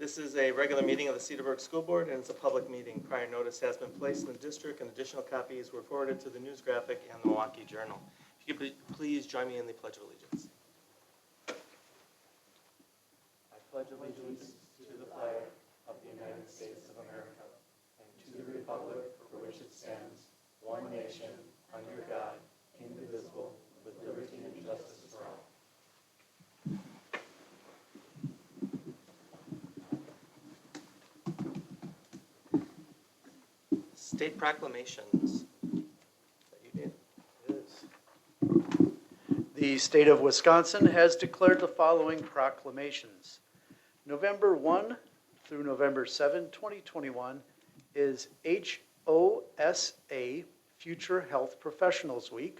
This is a regular meeting of the Cedarburg School Board, and it's a public meeting. Prior notice has been placed in the district, and additional copies were forwarded to the News Graphic and the Milwaukee Journal. If you could please join me in the Pledge of Allegiance. I pledge allegiance to the flag of the United States of America and to the republic for which it stands, one nation, under God, indivisible, with liberty and justice for all. State proclamations that you did. It is. The state of Wisconsin has declared the following proclamations. November 1 through November 7, 2021 is HOSA, Future Health Professionals Week,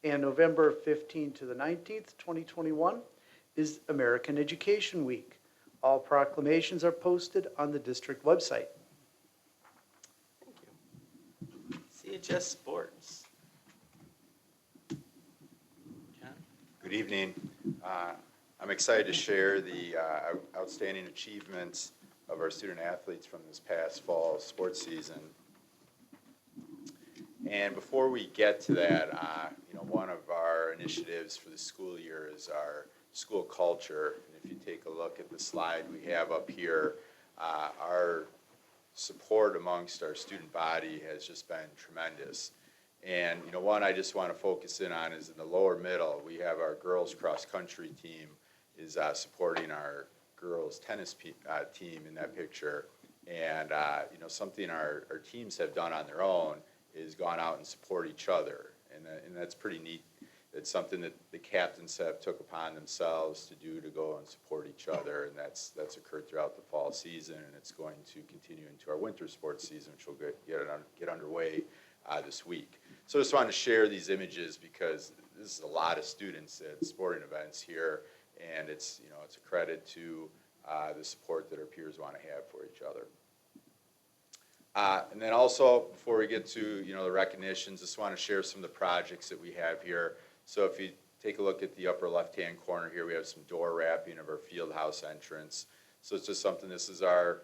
and November 15 to the 19th, 2021 is American Education Week. All proclamations are posted on the district website. CHS Sports. John? Good evening. I'm excited to share the outstanding achievements of our student athletes from this past fall sports season. And before we get to that, one of our initiatives for the school year is our school culture. And if you take a look at the slide we have up here, our support amongst our student body has just been tremendous. And one I just want to focus in on is in the lower middle, we have our girls cross country team is supporting our girls tennis team in that picture. And something our teams have done on their own is gone out and support each other. And that's pretty neat. It's something that the captains have took upon themselves to do, to go and support each other, and that's occurred throughout the fall season, and it's going to continue into our winter sports season, which will get underway this week. So I just wanted to share these images because this is a lot of students at sporting events here, and it's a credit to the support that our peers want to have for each other. And then also, before we get to the recognitions, just want to share some of the projects that we have here. So if you take a look at the upper left-hand corner here, we have some door wrapping of our field house entrance. So it's just something, this is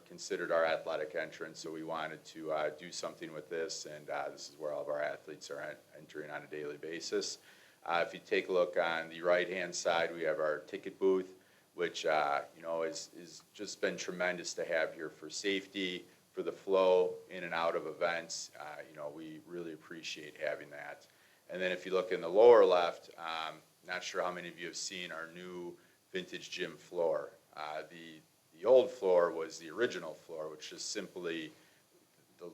considered our athletic entrance, so we wanted to do something with this, and this is where all of our athletes are entering on a daily basis. If you take a look on the right-hand side, we have our ticket booth, which is just been tremendous to have here for safety, for the flow in and out of events. We really appreciate having that. And then if you look in the lower left, not sure how many of you have seen our new vintage gym floor. The old floor was the original floor, which is simply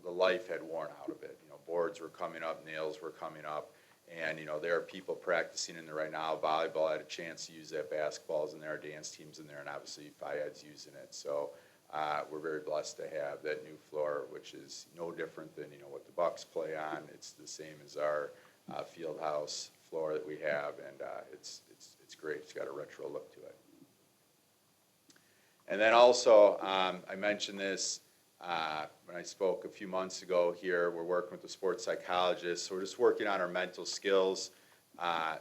the life had worn out of it. Boards were coming up, nails were coming up, and there are people practicing in there right now. Volleyball had a chance to use that, basketball's in there, our dance team's in there, and obviously FIAD's using it. So we're very blessed to have that new floor, which is no different than what the Bucks play on. It's the same as our field house floor that we have, and it's great. It's got a retro look to it. And then also, I mentioned this when I spoke a few months ago here. We're working with the sports psychologist, so we're just working on our mental skills.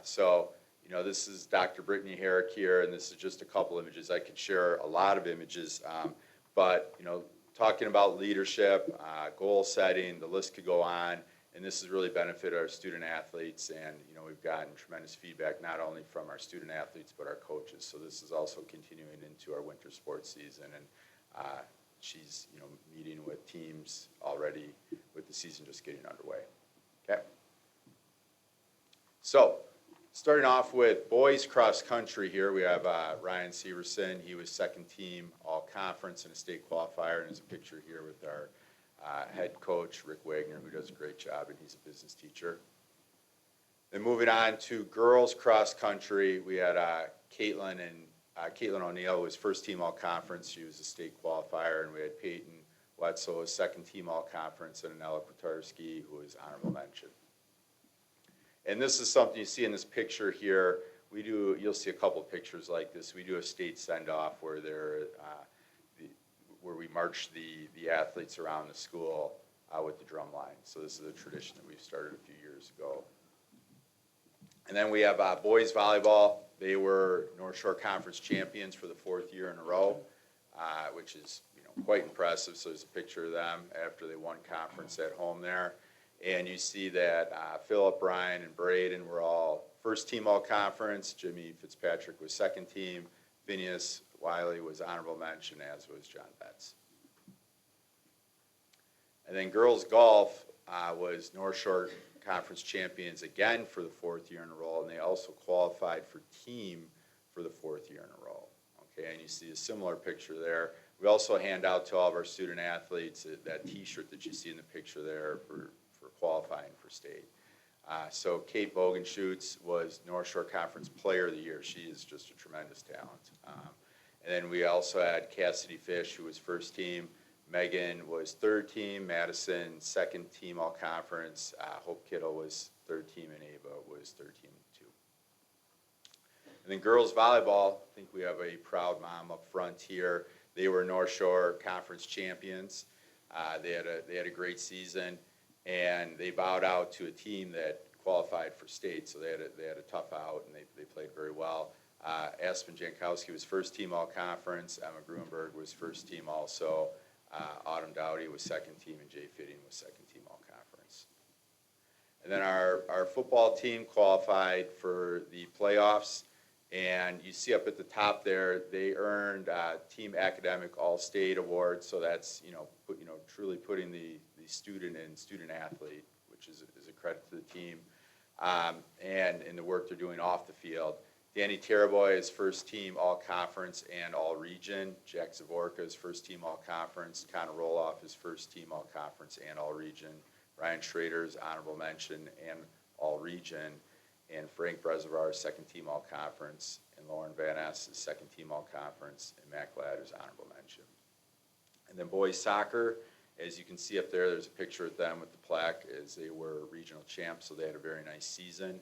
This is Dr. Brittany Herrick here, and this is just a couple images. I could share a lot of images, but talking about leadership, goal setting, the list could go on. And this has really benefited our student athletes, and we've gotten tremendous feedback not only from our student athletes but our coaches. So this is also continuing into our winter sports season, and she's meeting with teams already with the season just getting underway. Okay. So starting off with boys cross country here, we have Ryan Severson. He was second team all conference and a state qualifier, and there's a picture here with our head coach, Rick Wagner, who does a great job, and he's a business teacher. Then moving on to girls cross country, we had Caitlin O'Neill, who was first team all conference. She was a state qualifier, and we had Peyton Wetzel, who was second team all conference, and Anela Kotarski, who was honorable mention. And this is something you see in this picture here. You'll see a couple of pictures like this. We do a state send-off where we march the athletes around the school with the drum line. So this is a tradition that we've started a few years ago. And then we have boys volleyball. They were North Shore Conference champions for the fourth year in a row. which is quite impressive. So there's a picture of them after they won conference at home there. And you see that Philip, Ryan, and Braden were all first team all conference. Jimmy Fitzpatrick was second team. Phineas Wiley was honorable mention, as was John Betts. And then girls golf was North Shore Conference champions again for the fourth year in a row, and they also qualified for team for the fourth year in a row. Okay, and you see a similar picture there. We also hand out to all of our student athletes that T-shirt that you see in the picture there for qualifying for state. So Kate Bogenschutz was North Shore Conference Player of the Year. She is just a tremendous talent. And then we also had Cassidy Fish, who was first team. Megan was third team. Madison, second team all conference. Hope Kittle was third team, and Ava was third team too. And then girls volleyball, I think we have a proud mom up front here. They were North Shore Conference champions. They had a great season, and they bowed out to a team that qualified for state, so they had a tough out, and they played very well. Aspen Jankowski was first team all conference. Emma Gruenberg was first team also. Autumn Dowdy was second team, and Jay Fitting was second team all conference. And then our football team qualified for the playoffs, and you see up at the top there, they earned Team Academic All-State Award, so that's truly putting the student and student athlete, which is a credit to the team, and in the work they're doing off the field. Danny Taraboy is first team all conference and all region. Jack Zavorka is first team all conference. Connor Roloff is first team all conference and all region. Ryan Schrader is honorable mention and all region. And Frank Brezovar is second team all conference. And Lauren Van Ness is second team all conference. And Matt Glad is honorable mention. And then boys soccer, as you can see up there, there's a picture of them with the plaque as they were regional champs, so they had a very nice season.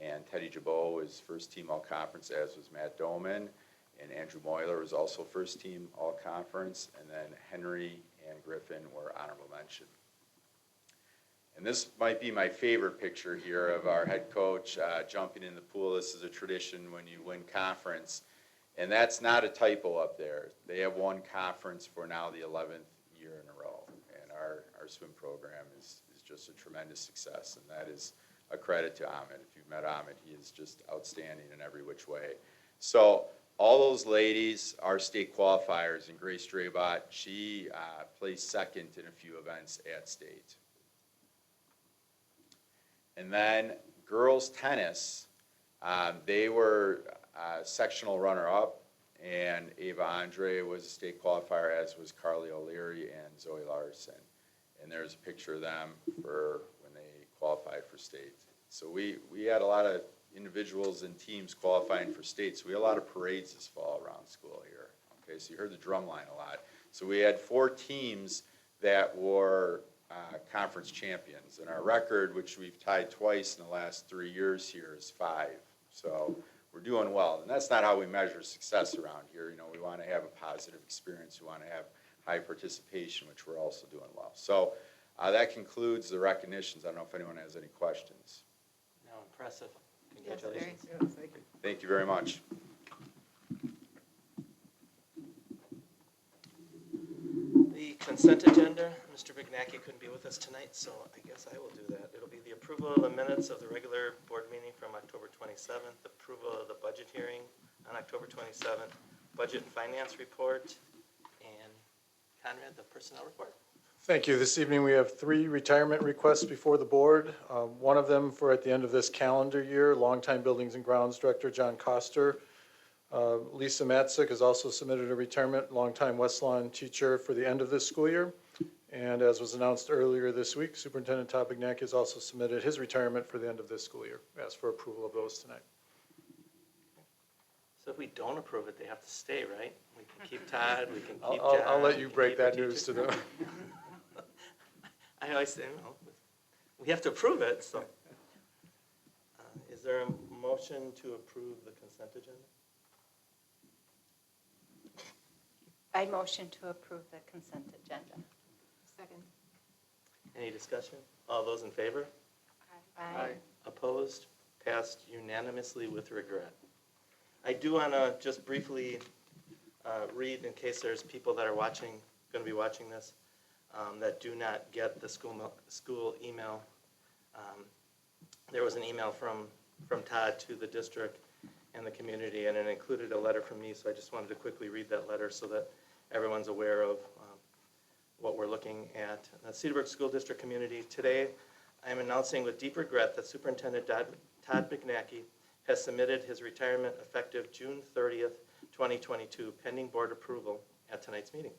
And Teddy Jabot was first team all conference, as was Matt Doman. And Andrew Moyler was also first team all conference. And then Henry and Griffin were honorable mention. And this might be my favorite picture here of our head coach jumping in the pool. This is a tradition when you win conference. And that's not a typo up there. They have won conference for now the 11th year in a row. And our swim program is just a tremendous success. And that is a credit to Ahmed. If you've met Ahmed, he is just outstanding in every which way. So all those ladies are state qualifiers, and Grace Drabot, she placed second in a few events at state. And then girls tennis, they were sectional runner-up, and Ava Andre was a state qualifier, as was Carly O'Leary and Zoe Larson. And there's a picture of them for when they qualified for state. So we had a lot of individuals and teams qualifying for state. So we had a lot of parades this fall around school here. Okay, so you heard the drum line a lot. So we had 4 teams that were conference champions. And our record, which we've tied twice in the last 3 years here, is 5. So we're doing well. And that's not how we measure success around here. You know, we want to have a positive experience. We want to have high participation, which we're also doing well. So that concludes the recognitions. I don't know if anyone has any questions. No, impressive. Congratulations. Yeah, thank you. Thank you very much. The consent agenda, Mr. Vignacki couldn't be with us tonight, so I guess I will do that. It'll be the approval of the minutes of the regular board meeting from October 27th, approval of the budget hearing on October 27th, budget and finance report, and Conrad, the personnel report. Thank you. This evening we have 3 retirement requests before the board. One of them for at the end of this calendar year, longtime Buildings and Grounds Director John Koster. Lisa Matzik has also submitted a retirement, longtime West Lawn teacher for the end of this school year. And as was announced earlier this week, Superintendent Todd Vignacki has also submitted his retirement for the end of this school year. We ask for approval of those tonight. So if we don't approve it, they have to stay, right? We can keep Todd, we can keep John. I'll let you we can break keep that the news to teacher. them. I always say, no, we have to approve it, so. Is there a motion to approve the consent agenda? I motion to approve the consent agenda. Second. Any discussion? All those in favor? Aye. Opposed? Passed unanimously with regret. I do want to just briefly read in case there's people that are going to be watching this, that do not get the school email. There was an email from Todd to the district and the community, and it included a letter from me, so I just wanted to quickly read that letter so that everyone's aware of what we're looking at. The Cedarburg School District community, today I am announcing with deep regret that Superintendent Todd Bignacki has submitted his retirement effective June 30th, 2022, pending board approval at tonight's meeting.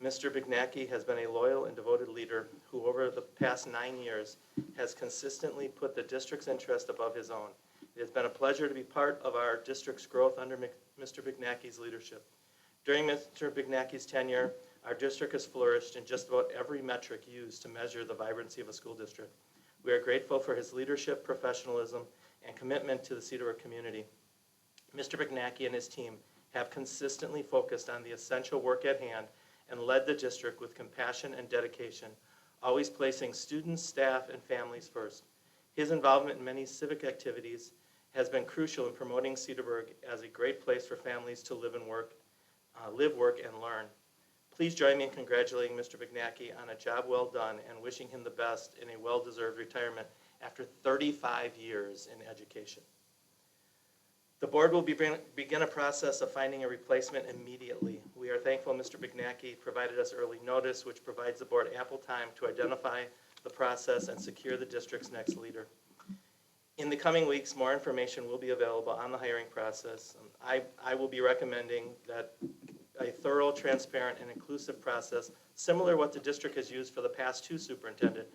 Mr. Bignacki has been a loyal and devoted leader who over the past 9 years has consistently put the district's interest above his own. It has been a pleasure to be part of our district's growth under Mr. Bignacki's leadership. During Mr. Bignacki's tenure, our district has flourished in just about every metric used to measure the vibrancy of a school district. We are grateful for his leadership, professionalism, and commitment to the Cedarburg community. Mr. Bignacki and his team have consistently focused on the essential work at hand and led the district with compassion and dedication, always placing students, staff, and families first. His involvement in many civic activities has been crucial in promoting Cedarburg as a great place for families to live, work, and learn. Please join me in congratulating Mr. Bignacki on a job well done and wishing him the best in a well-deserved retirement after 35 years in education. The board will begin a process of finding a replacement immediately. We are thankful Mr. Bignacki provided us early notice, which provides the board ample time to identify the process and secure the district's next leader. In the coming weeks, more information will be available on the hiring process. I will be recommending that a thorough, transparent, and inclusive process, similar to what the district has used for the past 2 superintendent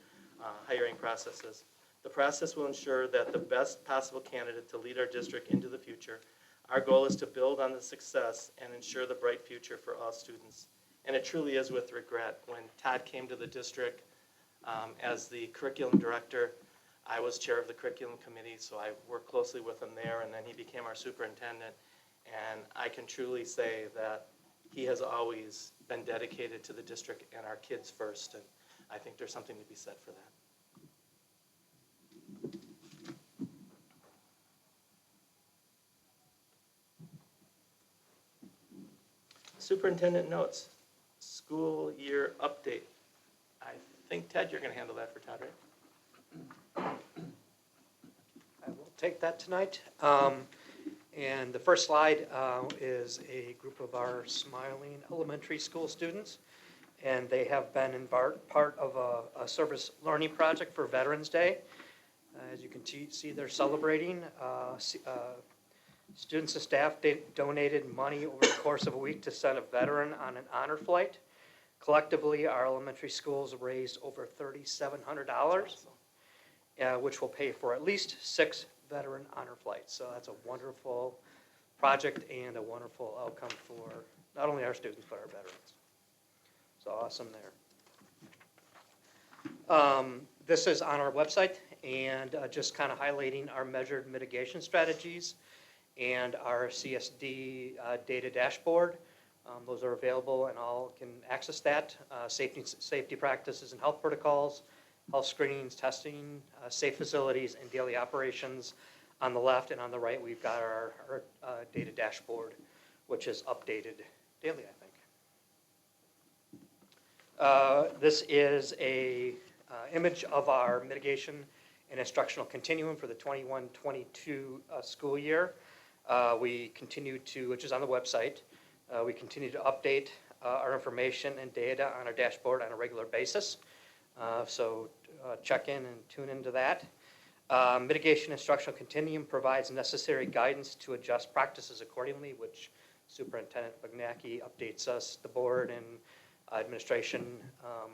hiring processes. The process will ensure that the best possible candidate to lead our district into the future. Our goal is to build on the success and ensure the bright future for all students. And it truly is with regret. When Todd came to the district as the curriculum director, I was chair of the curriculum committee, so I worked closely with him there, and then he became our superintendent. And I can truly say that he has always been dedicated to the district and our kids first, and I think there's something to be said for that. Superintendent notes, school year update. I think, Ted, you're going to handle that for Todd, right? I will take that tonight. And the first slide is a group of our Smiling Elementary School students. And they have been part of a service learning project for Veterans Day. As you can see, they're celebrating. Students and staff donated money over the course of a week to send a veteran on an honor flight. Collectively, our elementary schools raised over $3,700, which will pay for at least 6 veteran honor flights. So that's a wonderful project and a wonderful outcome for not only our students, but our veterans. So awesome there. This is on our website, and just kind of highlighting our measured mitigation strategies and our CSD data dashboard. Those are available and all can access that. Safety practices and health protocols, health screenings, testing, safe facilities, and daily operations. On the left and on the right, we've got our data dashboard, which is updated daily, I think. This is a image of our mitigation and instructional continuum for the 21-22 school year. We continue to, which is on the website, we continue to update our information and data on our dashboard on a regular basis. So check in and tune into that. Mitigation instructional continuum provides necessary guidance to adjust practices accordingly, which Superintendent Bignacki updates us, the board, and administration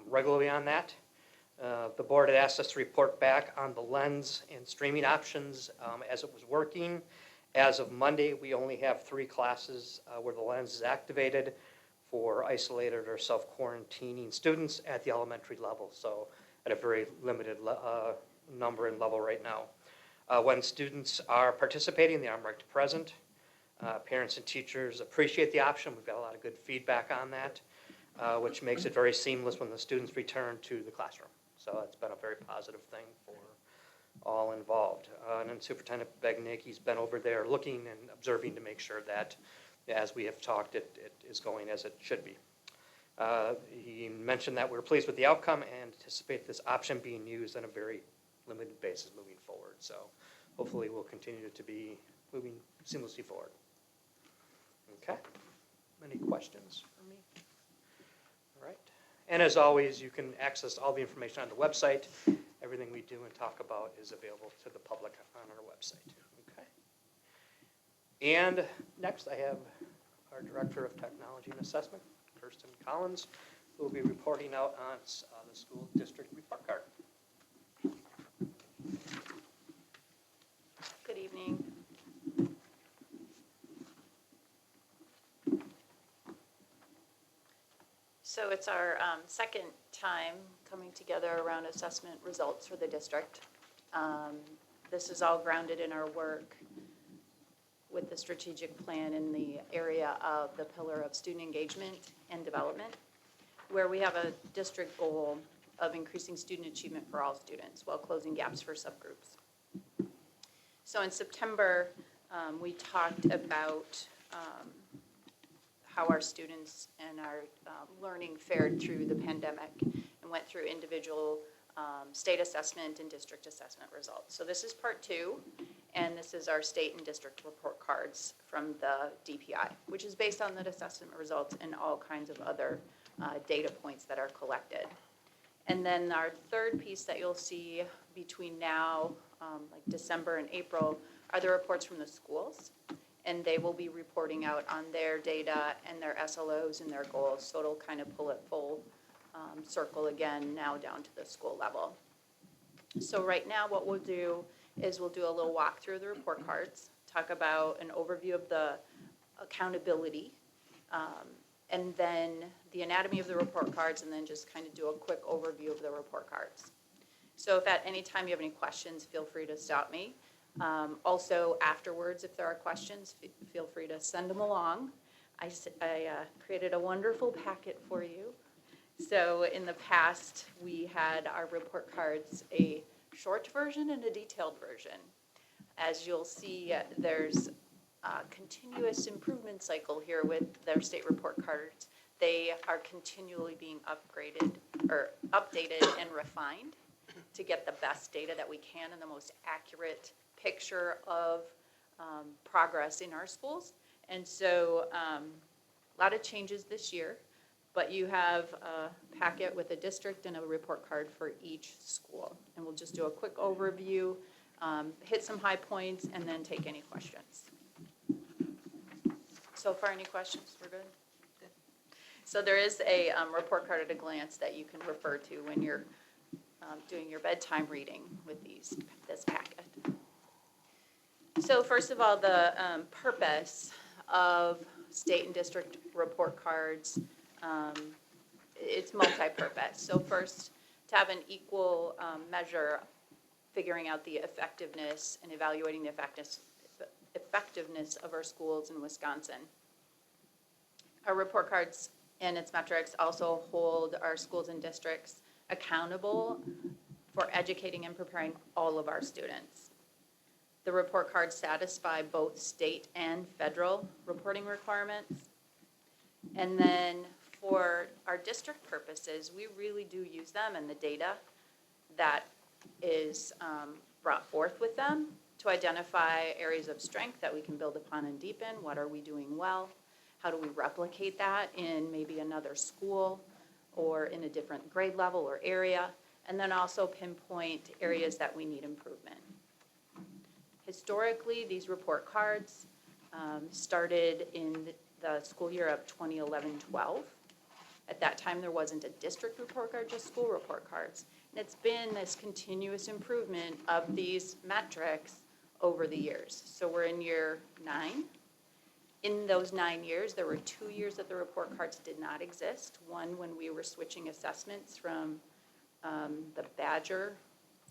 regularly on that. The board had asked us to report back on the lens and streaming options as it was working. As of Monday, we only have 3 classes where the lens is activated for isolated or self-quarantining students at the elementary level, so at a very limited number and level right now. When students are participating, they are marked present. Parents and teachers appreciate the option. We've got a lot of good feedback on that, which makes it very seamless when the students return to the classroom. So it's been a very positive thing for all involved. And then Superintendent Bignacki's been over there looking and observing to make sure that as we have talked, it is going as it should be. He mentioned that we're pleased with the outcome and anticipate this option being used on a very limited basis moving forward. So hopefully we'll continue to be moving seamlessly forward. Okay. Any questions for me? All right. And as always, you can access all the information on the website. Everything we do and talk about is available to the public on our website. Okay. And next I have our Director of Technology and Assessment, Kirsten Collins, who will be reporting out on the school district report card. Good evening. So it's our second time coming together around assessment results for the district. This is all grounded in our work with the strategic plan in the area of the pillar of student engagement and development, where we have a district goal of increasing student achievement for all students while closing gaps for subgroups. So in September, we talked about how our students and our learning fared through the pandemic and went through individual state assessment and district assessment results. So this is part 2, and this is our state and district report cards from the DPI, which is based on the assessment results and all kinds of other data points that are collected. And then our third piece that you'll see between now, like December and April, are the reports from the schools. And they will be reporting out on their data and their SLOs and their goals. So it'll kind of pull it full circle again now down to the school level. So right now what we'll do is we'll do a little walk through the report cards, talk about an overview of the accountability, and then the anatomy of the report cards, and then just kind of do a quick overview of the report cards. So if at any time you have any questions, feel free to stop me. Also, afterwards, if there are questions, feel free to send them along. I created a wonderful packet for you. So in the past, we had our report cards a short version and a detailed version. As you'll see, there's a continuous improvement cycle here with their state report cards. They are continually being upgraded or updated and refined to get the best data that we can and the most accurate picture of progress in our schools. And so a lot of changes this year, but you have a packet with a district and a report card for each school. And we'll just do a quick overview, hit some high points, and then take any questions. So far, any questions? We're good? Good. So there is a report card at a glance that you can refer to when you're doing your bedtime reading with this packet. So first of all, the purpose of state and district report cards, it's multi-purpose. So first, to have an equal measure figuring out the effectiveness and evaluating the effectiveness of our schools in Wisconsin. Our report cards and its metrics also hold our schools and districts accountable for educating and preparing all of our students. The report cards satisfy both state and federal reporting requirements. And then for our district purposes, we really do use them and the data that is brought forth with them to identify areas of strength that we can build upon and deepen. What are we doing well? How do we replicate that in maybe another school or in a different grade level or area? And then also pinpoint areas that we need improvement. Historically, these report cards started in the school year of 2011-12. At that time, there wasn't a district report card, just school report cards. And it's been this continuous improvement of these metrics over the years. So we're in year 9. In those 9 years, there were 2 years that the report cards did not exist. One when we were switching assessments from the Badger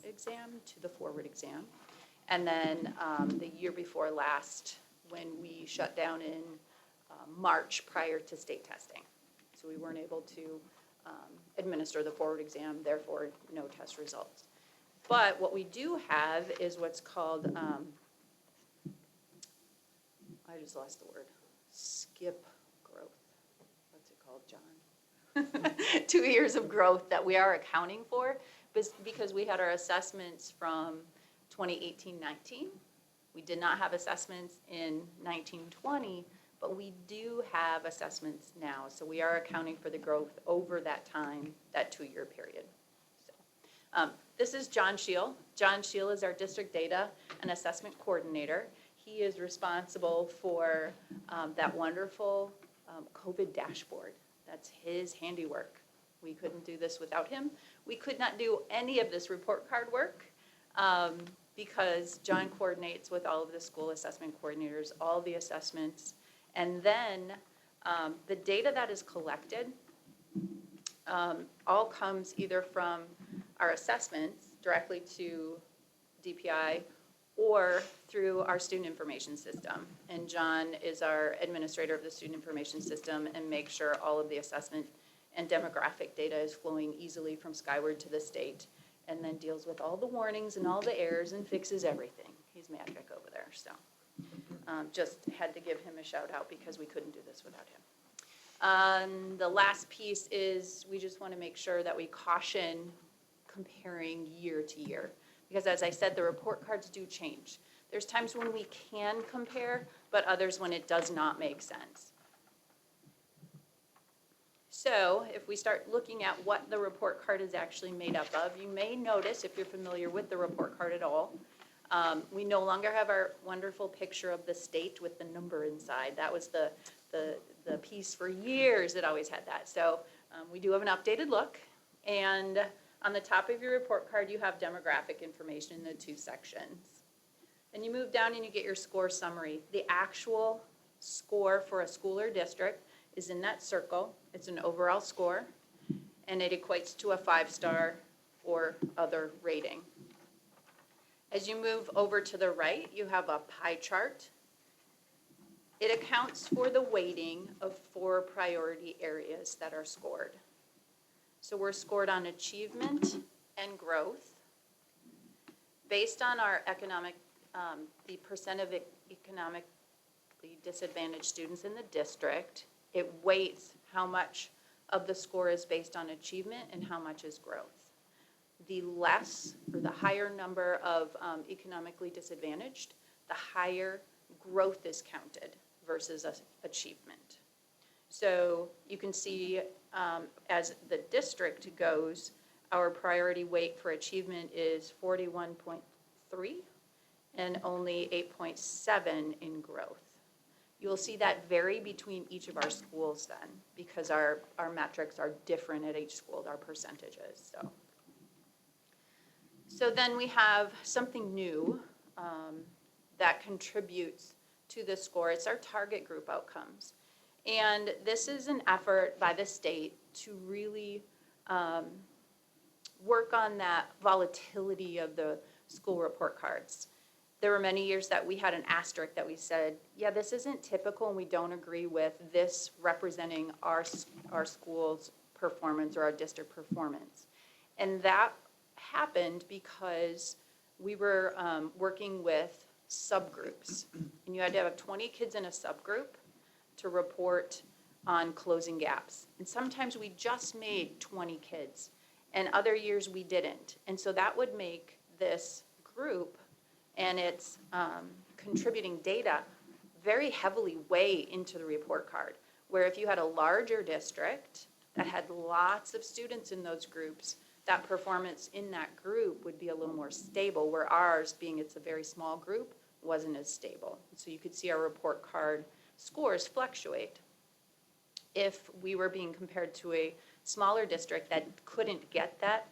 exam to the Forward exam. And then the year before last, when we shut down in March prior to state testing. So we weren't able to administer the Forward exam, therefore no test results. But what we do have is what's called, I just lost the word, skip growth. What's it called, John? 2 years of growth that we are accounting for, because we had our assessments from 2018-19. We did not have assessments in 19-20, but we do have assessments now. So we are accounting for the growth over that time, that 2-year period. So, this is John Scheel. John Scheel is our district data and assessment coordinator. He is responsible for that wonderful COVID dashboard. That's his handiwork. We couldn't do this without him. We could not do any of this report card work because John coordinates with all of the school assessment coordinators, all the assessments, and then the data that is collected all comes either from our assessments directly to DPI or through our student information system. And John is our administrator of the student information system and makes sure all of the assessment and demographic data is flowing easily from Skyward to the state, and then deals with all the warnings and all the errors and fixes everything. He's magic over there, so just had to give him a shout out because we couldn't do this without him. The last piece is we just want to make sure that we caution comparing year to year. Because as I said, the report cards do change. There's times when we can compare, but others when it does not make sense. So if we start looking at what the report card is actually made up of, you may notice, if you're familiar with the report card at all, we no longer have our wonderful picture of the state with the number inside. That was the piece for years that always had that. So we do have an updated look, and on the top of your report card, you have demographic information in the 2 sections. Then you move down and you get your score summary. The actual score for a school or district is in that circle. It's an overall score, and it equates to a 5-star or other rating. As you move over to the right, you have a pie chart. It accounts for the weighting of 4 priority areas that are scored. So we're scored on achievement and growth. Based on our the percent of economically disadvantaged students in the district, it weights how much of the score is based on achievement and how much is growth. The less or the higher number of economically disadvantaged, the higher growth is counted versus achievement. So you can see as the district goes, our priority weight for achievement is 41.3 and only 8.7 in growth. You'll see that vary between each of our schools then, because our metrics are different at each school, our percentages. So then we have something new that contributes to the score. It's our target group outcomes. And this is an effort by the state to really work on that volatility of the school report cards. There were many years that we had an asterisk that we said, yeah, this isn't typical and we don't agree with this representing our school's performance or our district performance. And that happened because we were working with subgroups. And you had to have 20 kids in a subgroup to report on closing gaps. And sometimes we just made 20 kids, and other years we didn't. And so that would make this group and its contributing data very heavily weigh into the report card. Where if you had a larger district that had lots of students in those groups, that performance in that group would be a little more stable, where ours, being it's a very small group, wasn't as stable. So you could see our report card scores fluctuate. If we were being compared to a smaller district that couldn't get that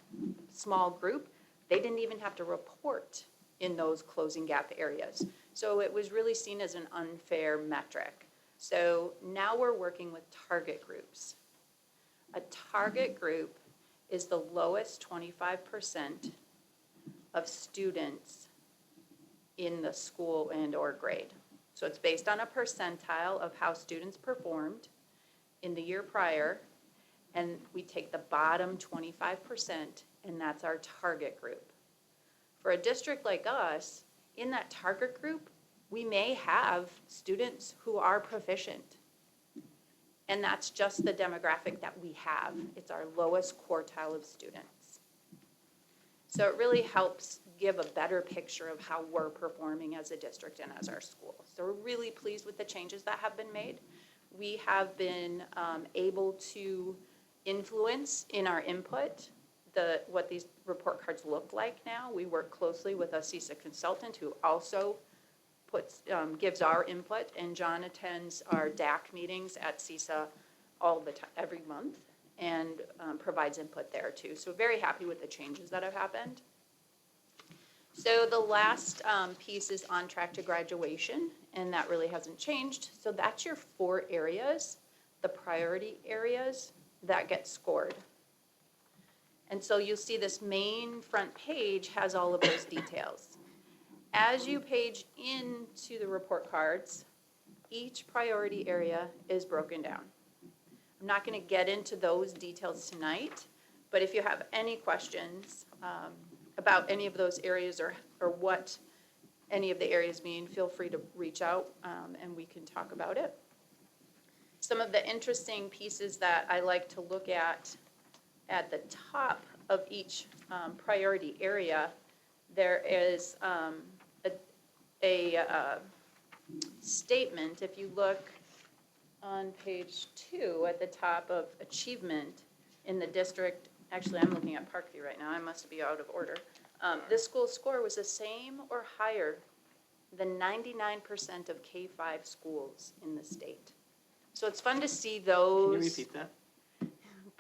small group, they didn't even have to report in those closing gap areas. So it was really seen as an unfair metric. So now we're working with target groups. A target group is the lowest 25% of students in the school and or grade. So it's based on a percentile of how students performed in the year prior, and we take the bottom 25%, and that's our target group. For a district like us, in that target group, we may have students who are proficient. And that's just the demographic that we have. It's our lowest quartile of students. So it really helps give a better picture of how we're performing as a district and as our school. So we're really pleased with the changes that have been made. We have been able to influence in our input what these report cards look like now. We work closely with a CISA consultant who also gives our input, and John attends our DAC meetings at CISA all the time, every month, and provides input there too. So very happy with the changes that have happened. So the last piece is on track to graduation, and that really hasn't changed. So that's your 4 areas, the priority areas that get scored. And so you'll see this main front page has all of those details. As you page into the report cards, each priority area is broken down. I'm not going to get into those details tonight, but if you have any questions about any of those areas or what any of the areas mean, feel free to reach out and we can talk about it. Some of the interesting pieces that I like to look at the top of each priority area, there is a statement. If you look on page 2 at the top of achievement in the district, actually I'm looking at Parkview right now, I must be out of order. This school's score was the same or higher than 99% of K-5 schools in the state. So it's fun to see those. Can you repeat that?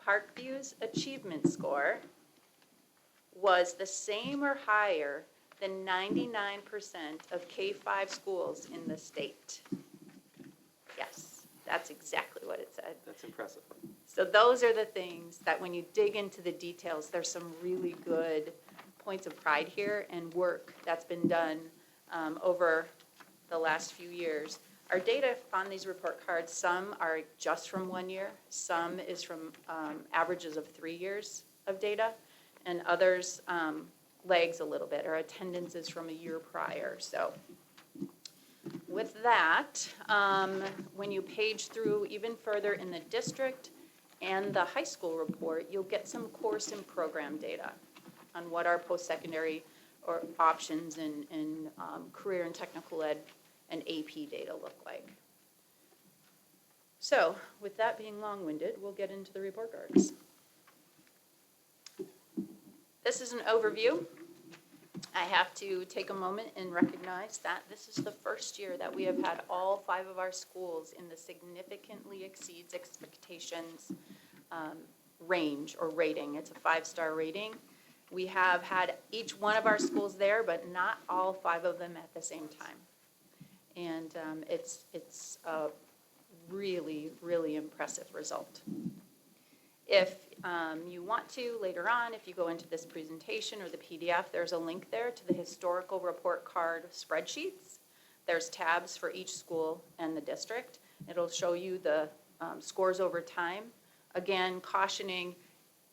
Parkview's achievement score was the same or higher than 99% of K-5 schools in the state. Yes, that's exactly what it said. That's impressive. So those are the things that when you dig into the details, there's some really good points of pride here and work that's been done over the last few years. Our data on these report cards, some are just from 1 year, some is from averages of 3 years of data, and others lags a little bit. Our attendance is from a year prior. So with that, when you page through even further in the district and the high school report, you'll get some course and program data on what our post-secondary or options and career and technical ed and AP data look like. So with that being long-winded, we'll get into the report cards. This is an overview. I have to take a moment and recognize that this is the first year that we have had all 5 of our schools in the significantly exceeds expectations range or rating. It's a 5-star rating. We have had each one of our schools there, but not all 5 of them at the same time. And it's a really, really impressive result. If you want to, later on, if you go into this presentation or the PDF, there's a link there to the historical report card spreadsheets. There's tabs for each school and the district. It'll show you the scores over time. Again, cautioning,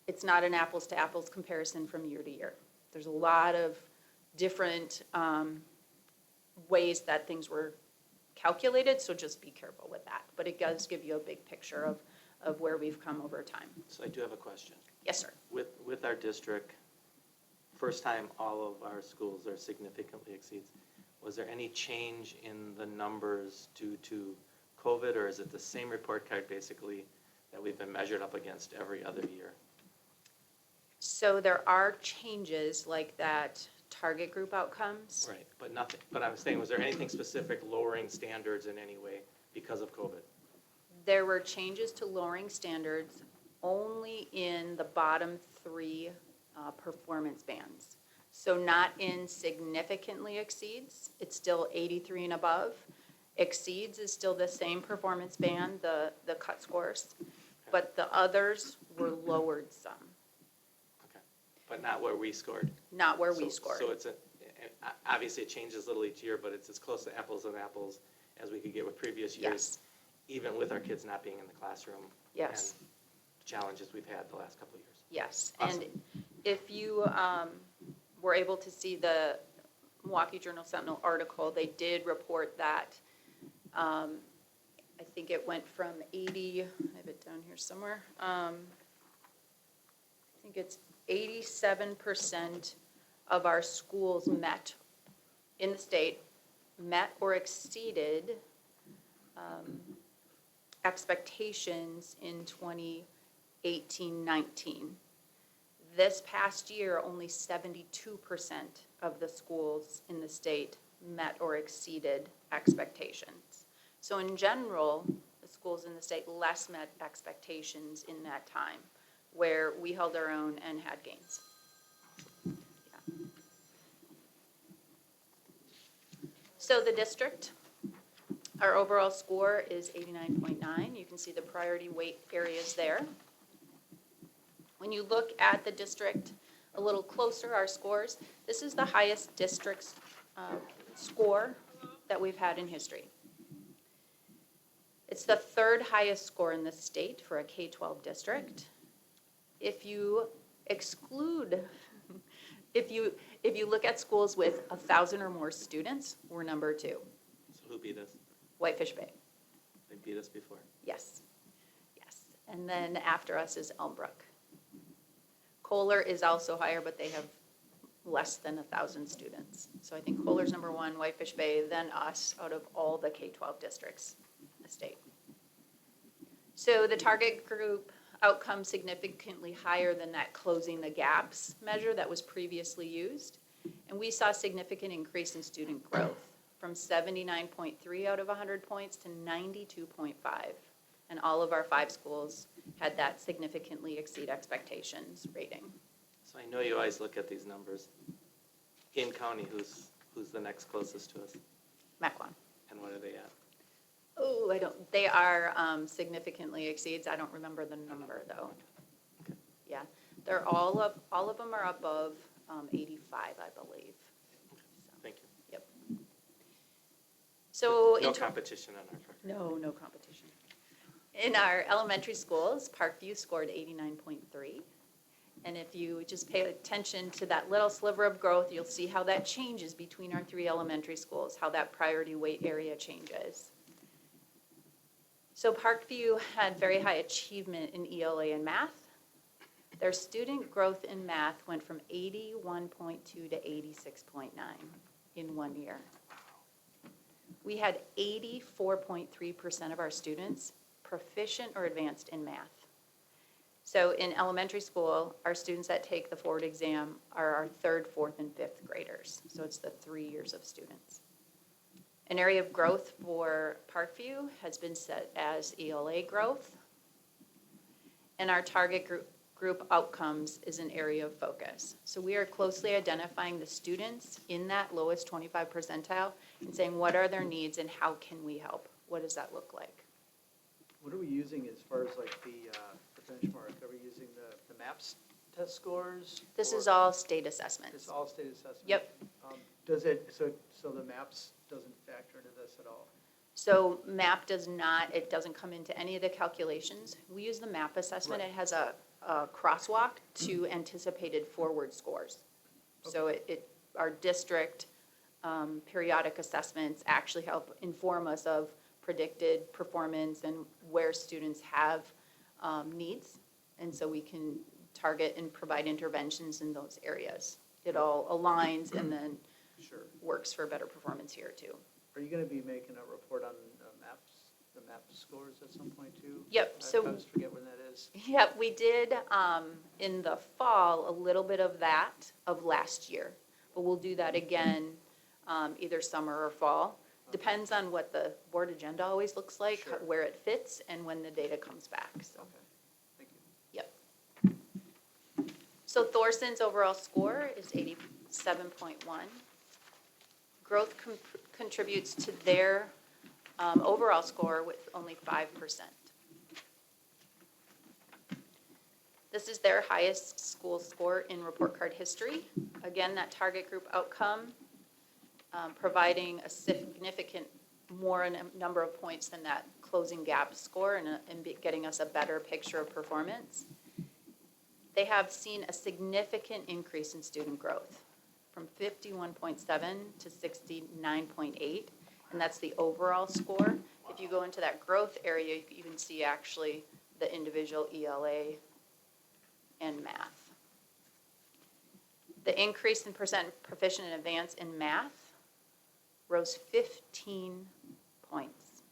it's not an apples to apples comparison from year to year. There's a lot of different ways that things were calculated, so just be careful with that. But it does give you a big picture of where we've come over time. So I do have a question. Yes, sir. With our district, first time all of our schools are significantly exceeds, was there any change in the numbers due to COVID, or is it the same report card basically that we've been measured up against every other year? So there are changes like that target group outcomes. Right, but nothing, but I'm saying, was there anything specific lowering standards in any way because of COVID? There were changes to lowering standards only in the bottom 3 performance bands. So not in significantly exceeds, it's still 83 and above. Exceeds is still the same performance band, the cut scores, but the others were lowered some. Okay, but not where we scored? Not where we scored. So it's obviously it changes a little each year, but it's as close to apples and apples as we could get with previous years. Yes. Even with our kids not being in the classroom. Yes. And challenges we've had the last couple of years. Yes, Awesome. and if you were able to see the Milwaukee Journal Sentinel article, they did report that, I think it went from 80, I have it down here somewhere. I think it's 87% of our schools met, in the state, met or exceeded expectations in 2018-19. This past year, only 72% of the schools in the state met or exceeded expectations. So in general, the schools in the state less met expectations in that time, where we held our own and had gains. Yeah. So the district, our overall score is 89.9. You can see the priority weight areas there. When you look at the district a little closer, our scores, this is the highest district score that we've had in history. It's the third highest score in the state for a K-12 district. If you exclude, if you look at schools with 1,000 or more students, we're number 2. So who beat us? Whitefish Bay, They beat us before. yes, yes. And then after us is Elmbrook. Kohler is also higher, but they have less than 1,000 students. So I think Kohler's number 1, Whitefish Bay, then us out of all the K-12 districts in the state. So the target group outcome significantly higher than that closing the gaps measure that was previously used. And we saw a significant increase in student growth from 79.3 out of 100 points to 92.5. And all of our 5 schools had that significantly exceed expectations rating. So I know you always look at these numbers. In county, who's the next closest to us? Mequon. And what are they at? Oh, they are significantly exceeds. I don't remember the number though. Okay. Yeah, they're all of them are above 85, I believe. Thank you. Yep. So No competition on our part. No competition. In our elementary schools, Parkview scored 89.3. And if you just pay attention to that little sliver of growth, you'll see how that changes between our 3 elementary schools, how that priority weight area changes. So Parkview had very high achievement in ELA and math. Their student growth in math went from 81.2 to 86.9 in 1 year. We had 84.3% of our students proficient or advanced in math. So in elementary school, our students that take the forward exam are our 3rd, 4th, and 5th graders. So it's the 3 years of students. An area of growth for Parkview has been set as ELA growth. And our target group outcomes is an area of focus. So we are closely identifying the students in that lowest 25 percentile and saying what are their needs and how can we help? What does that look like? What are we using as far as like the benchmark? Are we using the MAPS test scores? This or- is all state assessments. It's all state assessment? Yep. Does it, so the MAPS doesn't factor into this at all? So MAP does not, it doesn't come into any of the calculations. We use the MAP assessment. Right. It has a crosswalk to anticipated forward scores. So our district periodic assessments actually help inform us of predicted performance and where students have needs. And so we can target and provide interventions in those areas. It all aligns and then Sure. works for better performance here too. Are you going to be making a report on the MAPS scores at some point too? Yep, I so- always forget when that is. Yep, we did in the fall a little bit of that of last year, but we'll do that again either summer or fall. Depends on what the board agenda always looks like, Sure. where it fits, and when the data comes back. So, Okay, thank you. yep. So Thorson's overall score is 87.1. Growth contributes to their overall score with only 5%. This is their highest school score in report card history. Again, that target group outcome, providing a significant more number of points than that closing gap score and getting us a better picture of performance. They have seen a significant increase in student growth from from 51.7 to 69.8, and that's the overall score. If you go into that growth area, you can see actually the individual ELA and math. The increase in percent proficient and advanced in math rose 15 points.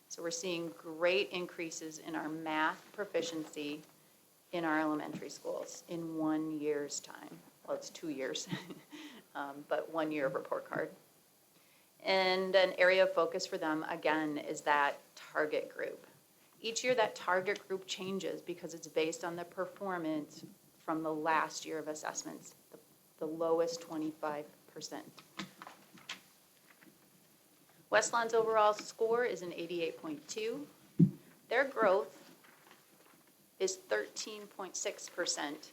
So we're seeing great increases in our math proficiency in our elementary schools in 1 year's time. Well, it's 2 years, but 1 year of report card. And an area of focus for them, again, is that target group. Each year that target group changes because it's based on the performance from the last year of assessments, the lowest 25%. Westlawn's overall score is an 88.2. Their growth is 13.6%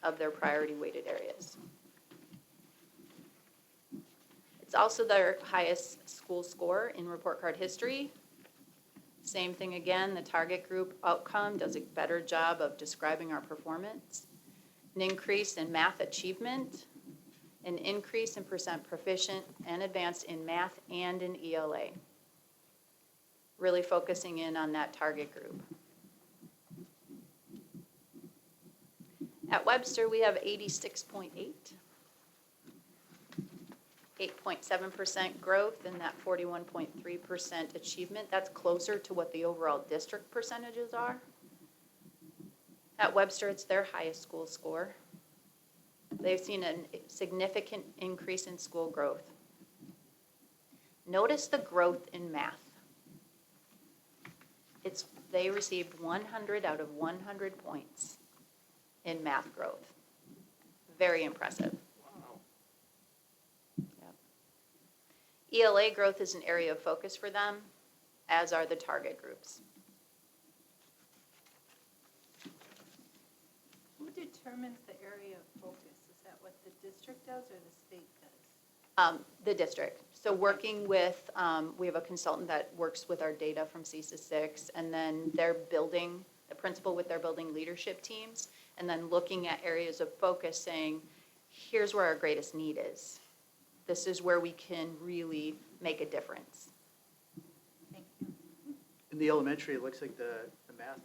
of their priority weighted areas. It's also their highest school score in report card history. Same thing again, the target group outcome does a better job of describing our performance. An increase in math achievement, an increase in percent proficient and advanced in math and in ELA. Really focusing in on that target group. At Webster, we have 86.8. 8.7% growth and that 41.3% achievement. That's closer to what the overall district percentages are. At Webster, it's their highest school score. They've seen a significant increase in school growth. Notice the growth in math. They received 100 out of 100 points in math growth. Very impressive. ELA growth is an area of focus for them, as are the target groups. Who determines the area of focus? Is that what the district does or the state does? The district. So working with, we have a consultant that works with our data from CESA 6, and then they're building, the principal with their building leadership teams, and then looking at areas of focus saying, here's where our greatest need is. This is where we can really make a difference. Thank you. In the elementary, it looks like the math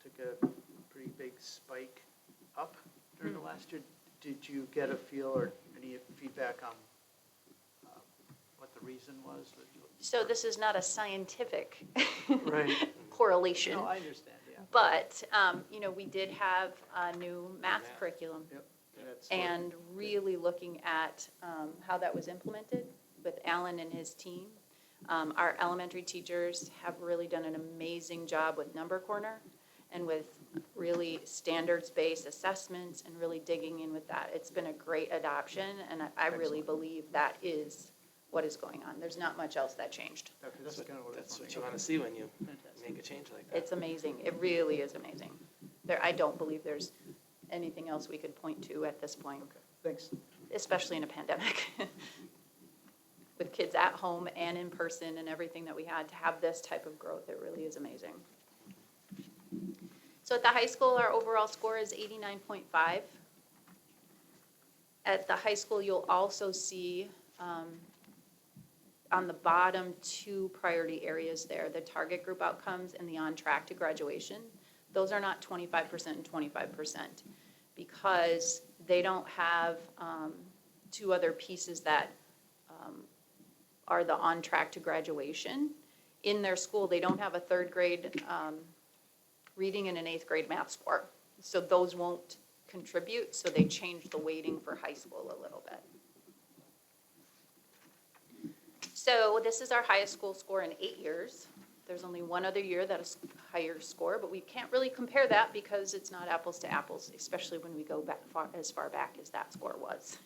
took a pretty big spike up during the last year. Did you get a feel or any feedback on what the reason was? So this is not a scientific Right. correlation. No, I understand, yeah. But, we did have a new math curriculum. Yep. And really looking at how that was implemented with Alan and his team. Our elementary teachers have really done an amazing job with Number Corner and with really standards-based assessments and really digging in with that. It's been a great adoption, and I really believe that is what is going on. There's not much else that changed. Okay, that's kind of what That's what you want to see when you make a change like that. It's amazing. It really is amazing. I don't believe there's anything else we could point to at this point. Okay, thanks. Especially in a pandemic. With kids at home and in person and everything that we had, to have this type of growth, it really is amazing. So at the high school, our overall score is 89.5. At the high school, you'll also see on the bottom 2 priority areas there, the target group outcomes and the on track to graduation. Those are not 25% and 25% because they don't have 2 other pieces that are the on track to graduation. In their school, they don't have a 3rd grade reading and an 8th grade math score. So those won't contribute, so they change the weighting for high school a little bit. So this is our highest school score in 8 years. There's only one other year that is higher score, but we can't really compare that because it's not apples to apples, especially when we go back as far back as that score was.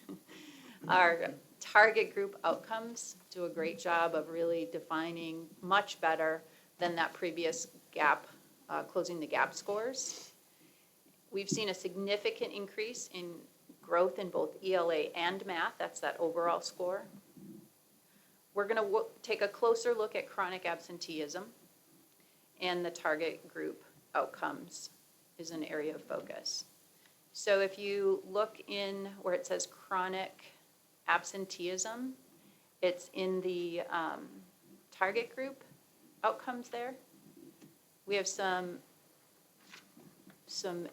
Our target group outcomes do a great job of really defining much better than that previous gap, closing the gap scores. We've seen a significant increase in growth in both ELA and math. That's that overall score. We're going to take a closer look at chronic absenteeism, and the target group outcomes is an area of focus. So if you look in where it says chronic absenteeism. It's in the target group outcomes there. We have some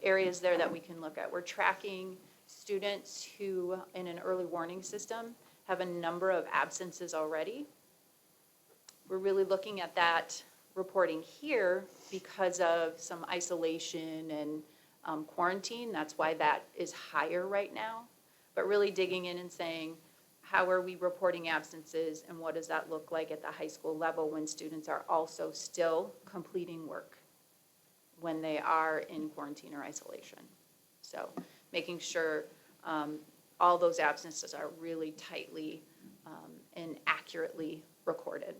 areas there that we can look at. We're tracking students who, in an early warning system, have a number of absences already. We're really looking at that reporting here because of some isolation and quarantine. That's why that is higher right now. But really digging in and saying, how are we reporting absences and what does that look like at the high school level when students are also still completing work when they are in quarantine or isolation? So making sure all those absences are really tightly and accurately recorded.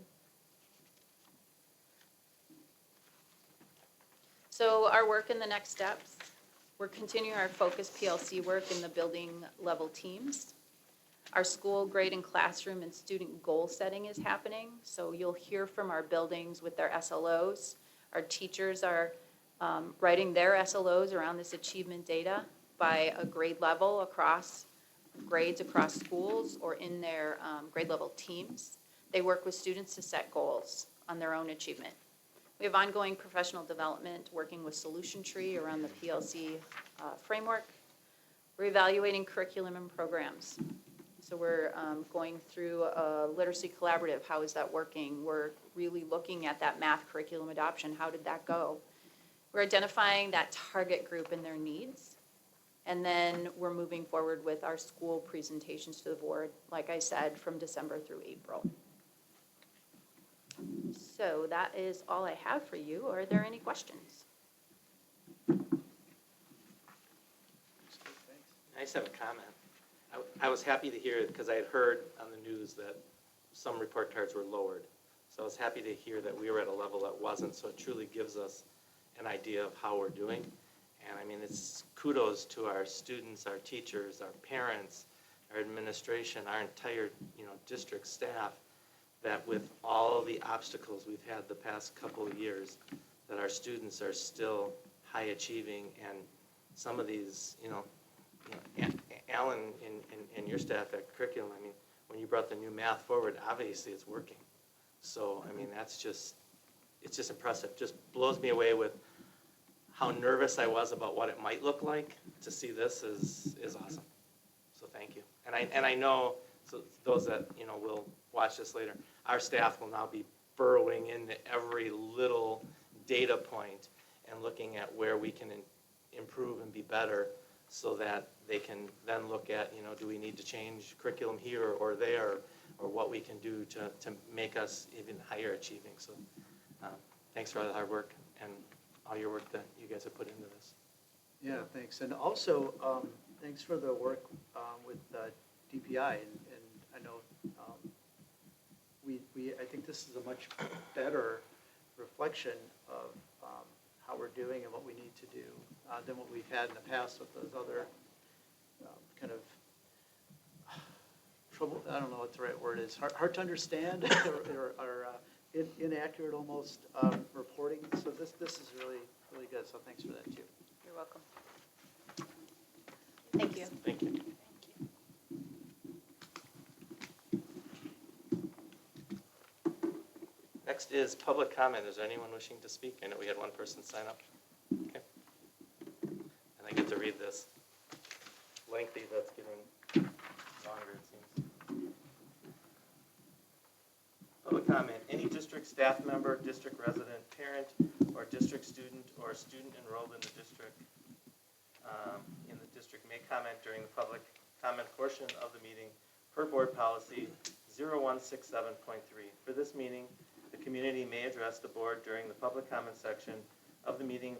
So our work in the next steps, we're continuing our focus PLC work in the building level teams. Our school, grade, and classroom and student goal setting is happening. So you'll hear from our buildings with their SLOs. Our teachers are writing their SLOs around this achievement data by a grade level across grades across schools or in their grade level teams. They work with students to set goals on their own achievement. We have ongoing professional development, working with Solution Tree around the PLC framework. We're evaluating curriculum and programs. So we're going through a literacy collaborative. How is that working? We're really looking at that math curriculum adoption. How did that go? We're identifying that target group and their needs. And then we're moving forward with our school presentations to the board, like I said, from December through April. So that is all I have for you. Are there any questions? I just have a comment. I was happy to hear it because I had heard on the news that some report cards were lowered. So I was happy to hear that we were at a level that wasn't, so it truly gives us an idea of how we're doing. And I mean, it's kudos to our students, our teachers, our parents, our administration, our entire, district staff, that with all the obstacles we've had the past couple of years, that our students are still high achieving, and some of these, Alan and your staff at curriculum, I mean, when you brought the new math forward, obviously it's working. So, I mean, it's just impressive. Just blows me away with how nervous I was about what it might look like. To see this is awesome. So thank you. And I know, so those that, will watch this later, our staff will now be burrowing into every little data point and looking at where we can improve and be better, so that they can then look at, do we need to change curriculum here or there, or what we can do to make us even higher achieving. So thanks for all the hard work and all your work that you guys have put into this. Yeah, thanks. And also, thanks for the work with DPI. And I know I think this is a much better reflection of how we're doing and what we need to do than what we've had in the past with those other kind of trouble, I don't know what the right word is, hard to understand or inaccurate almost reporting. So this is really, really good. So thanks for that too. You're welcome. Thank you. Thank you. Next is public comment. Is there anyone wishing to speak? I know we had one person sign up. Okay. And I get to read this. Lengthy, that's getting longer, it seems. Public comment. Any district staff member, district resident, parent, or district student, or student enrolled in the district may comment during the public comment portion of the meeting per board policy 0167.3. For this meeting, the community may address the board during the public comment section of the meeting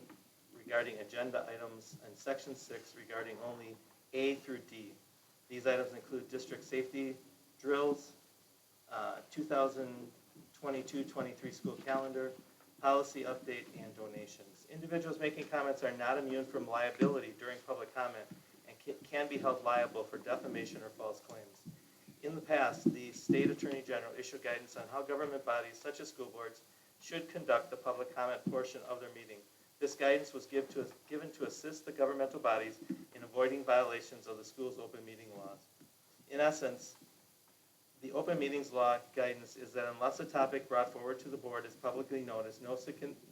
regarding agenda items and section 6 regarding only A through D. These items include district safety drills, 2022-23 school calendar, policy update, and donations. Individuals making comments are not immune from liability during public comment and can be held liable for defamation or false claims. In the past, the State Attorney General issued guidance on how government bodies, such as school boards, should conduct the public comment portion of their meeting. This guidance was given to assist the governmental bodies in avoiding violations of the school's open meeting laws. In essence, the open meetings law guidance is that unless a topic brought forward to the board is publicly noticed, no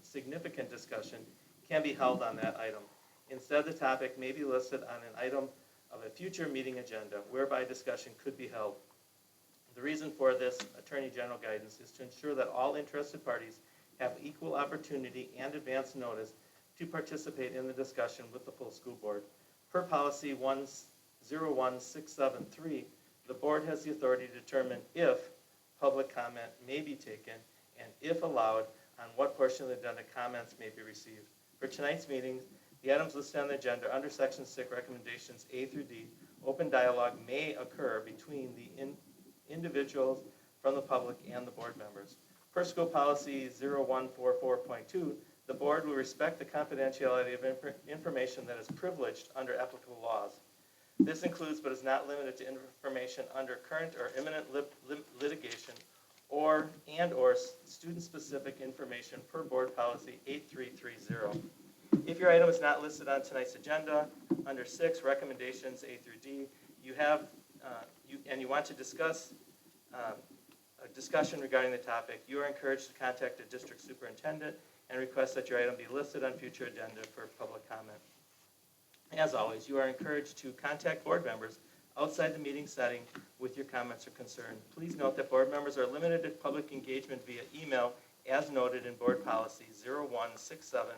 significant discussion can be held on that item. Instead, the topic may be listed on an item of a future meeting agenda whereby discussion could be held. The reason for this Attorney General guidance is to ensure that all interested parties have equal opportunity and advance notice to participate in the discussion with the full school board. Per policy 101673, the board has the authority to determine if public comment may be taken and if allowed, on what portion of the agenda comments may be received. For tonight's meetings, the items listed on the agenda under Section 6 recommendations A through D, open dialogue may occur between the individuals from the public and the board members. Per school policy 0144.2, the board will respect the confidentiality of information that is privileged under applicable laws. This includes but is not limited to information under current or imminent litigation or student-specific information per board policy 8330. If your item is not listed on tonight's agenda, under 6 recommendations A through D, you want to discuss a discussion regarding the topic, you are encouraged to contact the district superintendent and request that your item be listed on future agenda for public comment. As always, you are encouraged to contact board members outside the meeting setting with your comments or concern. Please note that board members are limited to public engagement via email as noted in board policy 0167.5.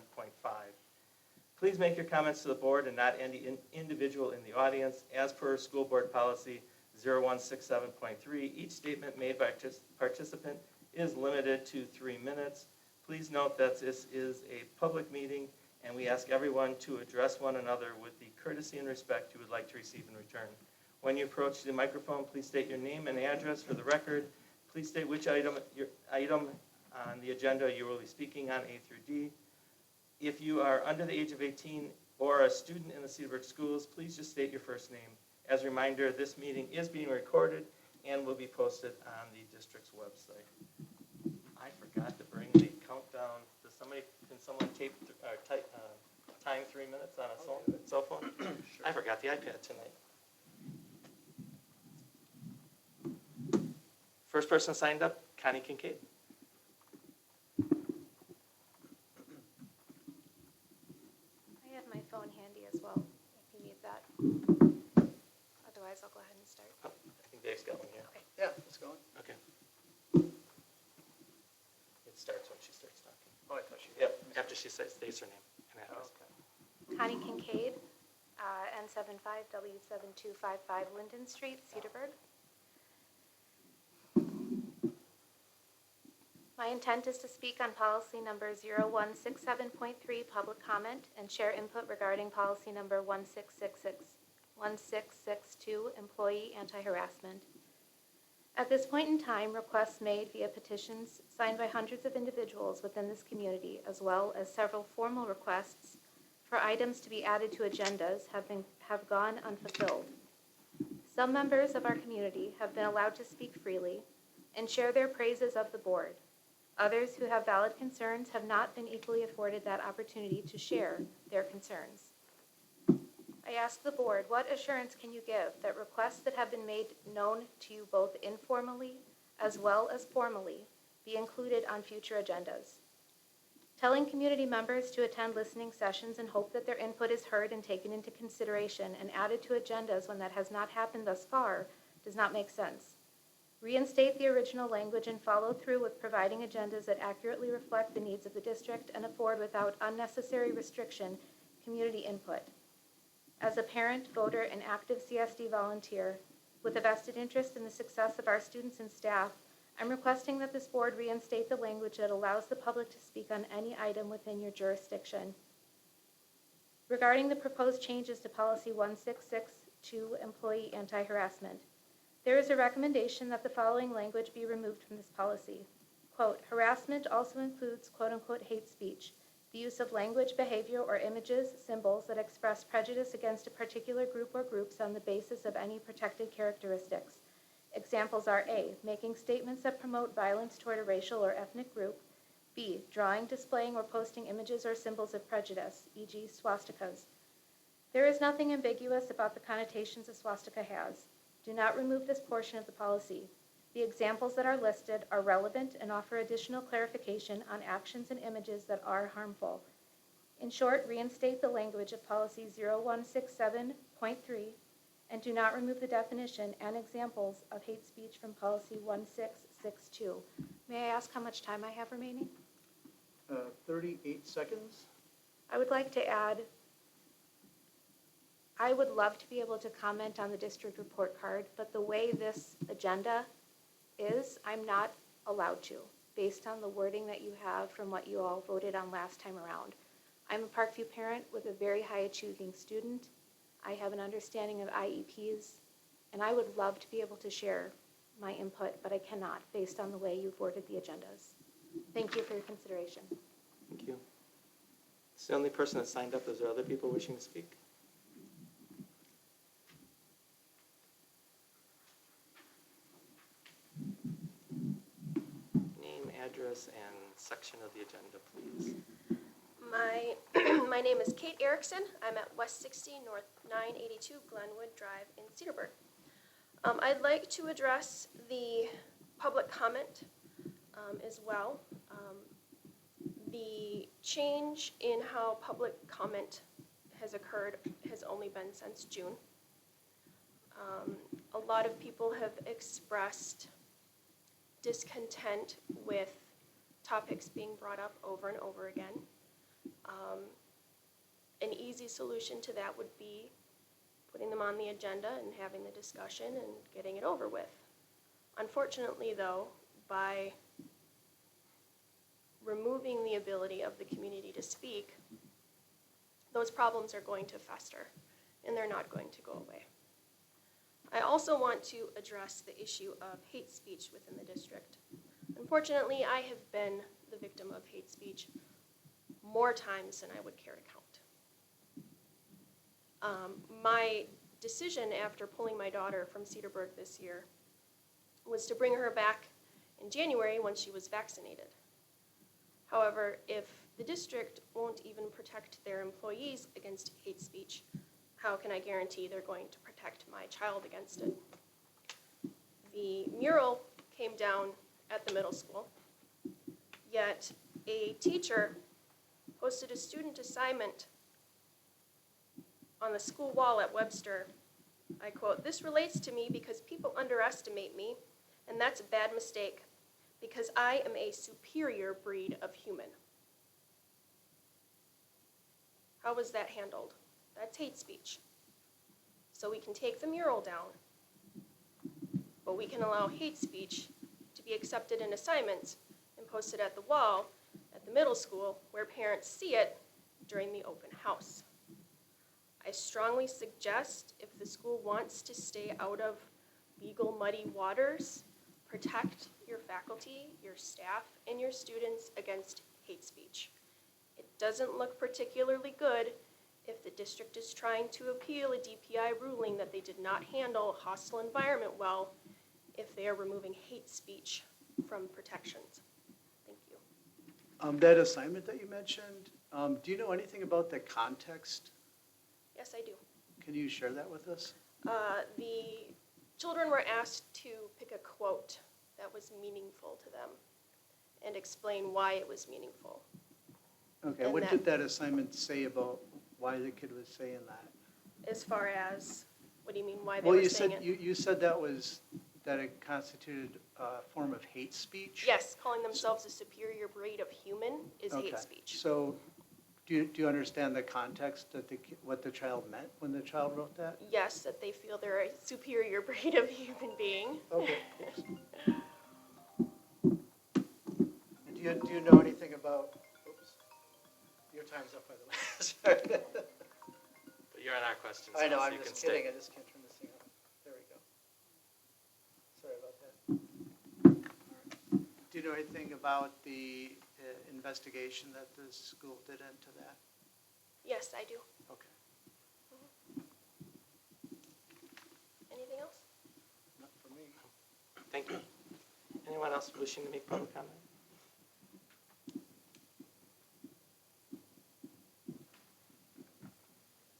Please make your comments to the board and not any individual in the audience. As per school board policy 0167.3, each statement made by a participant is limited to 3 minutes. Please note that this is a public meeting and we ask everyone to address one another with the courtesy and respect you would like to receive in return. When you approach the microphone, please state your name and address for the record. Please state which item on the agenda you will be speaking on A through D. If you are under the age of 18 or a student in the Cedarburg schools, please just state your first name. As a reminder, this meeting is being recorded and will be posted on the district's website. I forgot to bring the countdown. Can someone time 3 minutes on a cell phone? Sure. I forgot the iPad tonight. First person signed up, Connie Kincaid. I have my phone handy as well, if you need that. Otherwise, I'll go ahead and start. Oh, I think Dave's got one here. Okay. Yeah, it's going. Okay. It starts when she starts talking. Oh, I thought she. Yep, after she states her name and address. Connie Kincaid, N75W7255 Linden Street, Cedarburg. My intent is to speak on policy number 0167.3, public comment, and share input regarding policy number 1662, employee anti-harassment. At this point in time, requests made via petitions signed by hundreds of individuals within this community, as well as several formal requests for items to be added to agendas have gone unfulfilled. Some members of our community have been allowed to speak freely and share their praises of the board. Others who have valid concerns have not been equally afforded that opportunity to share their concerns. I ask the board, what assurance can you give that requests that have been made known to you both informally as well as formally be included on future agendas? Telling community members to attend listening sessions and hope that their input is heard and taken into consideration and added to agendas when that has not happened thus far does not make sense. Reinstate the original language and follow through with providing agendas that accurately reflect the needs of the district and afford without unnecessary restriction community input. As a parent, voter, and active CSD volunteer with a vested interest in the success of our students and staff, I'm requesting that this board reinstate the language that allows the public to speak on any item within your jurisdiction. Regarding the proposed changes to policy 1662, employee anti-harassment, there is a recommendation that the following language be removed from this policy. Quote, harassment also includes quote-unquote hate speech, the use of language, behavior, or images, symbols that express prejudice against a particular group or groups on the basis of any protected characteristics. Examples are A, making statements that promote violence toward a racial or ethnic group, B, drawing, displaying, or posting images or symbols of prejudice, e.g. swastikas. There is nothing ambiguous about the connotations a swastika has. Do not remove this portion of the policy. The examples that are listed are relevant and offer additional clarification on actions and images that are harmful. In short, reinstate the language of policy 0167.3 and do not remove the definition and examples of hate speech from policy 1662. May I ask how much time I have remaining? 38 seconds. I would like to add, I would love to be able to comment on the district report card, but the way this agenda is, I'm not allowed to, based on the wording that you have from what you all voted on last time around. I'm a Parkview parent with a very high achieving student. I have an understanding of IEPs, and I would love to be able to share my input, but I cannot, based on the way you've worded the agendas. Thank you for your consideration. Thank you. It's the only person that signed up. Is there other people wishing to speak? Name, address, and section of the agenda, please. My name is Kate Erickson. I'm at West 60 North 982 Glenwood Drive in Cedarburg. I'd like to address the public comment as well. The change in how public comment has occurred has only been since June. A lot of people have expressed discontent with topics being brought up over and over again. An easy solution to that would be putting them on the agenda and having the discussion and getting it over with. Unfortunately, though, by removing the ability of the community to speak, those problems are going to fester, and they're not going to go away. I also want to address the issue of hate speech within the district. Unfortunately, I have been the victim of hate speech more times than I would care to count. My decision after pulling my daughter from Cedarburg this year was to bring her back in January when she was vaccinated. However, if the district won't even protect their employees against hate speech, how can I guarantee they're going to protect my child against it? The mural came down at the middle school, yet a teacher posted a student assignment on the school wall at Webster. I quote, "This relates to me because people underestimate me, and that's a bad mistake, because I am a superior breed of human." How was that handled? That's hate speech. So we can take the mural down, but we can allow hate speech to be accepted in assignments and posted at the wall at the middle school where parents see it during the open house. I strongly suggest, if the school wants to stay out of legal muddy waters, protect your faculty, your staff, and your students against hate speech. It doesn't look particularly good if the district is trying to appeal a DPI ruling that they did not handle a hostile environment well, if they are removing hate speech from protections. Thank you. That assignment that you mentioned, do you know anything about the context? Yes, I do. Can you share that with us? The children were asked to pick a quote that was meaningful to them and explain why it was meaningful. Okay, And what that- did that assignment say about why the kid was saying that? As far as, what do you mean, why they Well, were you saying said, it? you said that it constituted a form of hate speech? Yes, calling themselves a superior breed of human is hate Okay. speech. So, do you understand the context that what the child meant when the child wrote that? Yes, that they feel they're a superior breed of human being. Okay. Do you know anything about, oops, your time's up, by the way. Sorry. But you're on our questions I know, now, so I'm you can just stay. kidding, I just can't turn this thing on. There we go. Sorry about that. Do you know anything about the investigation that the school did into that? Yes, I do. Okay. Anything else? Not for me. Thank you. Anyone else wishing to make public comment?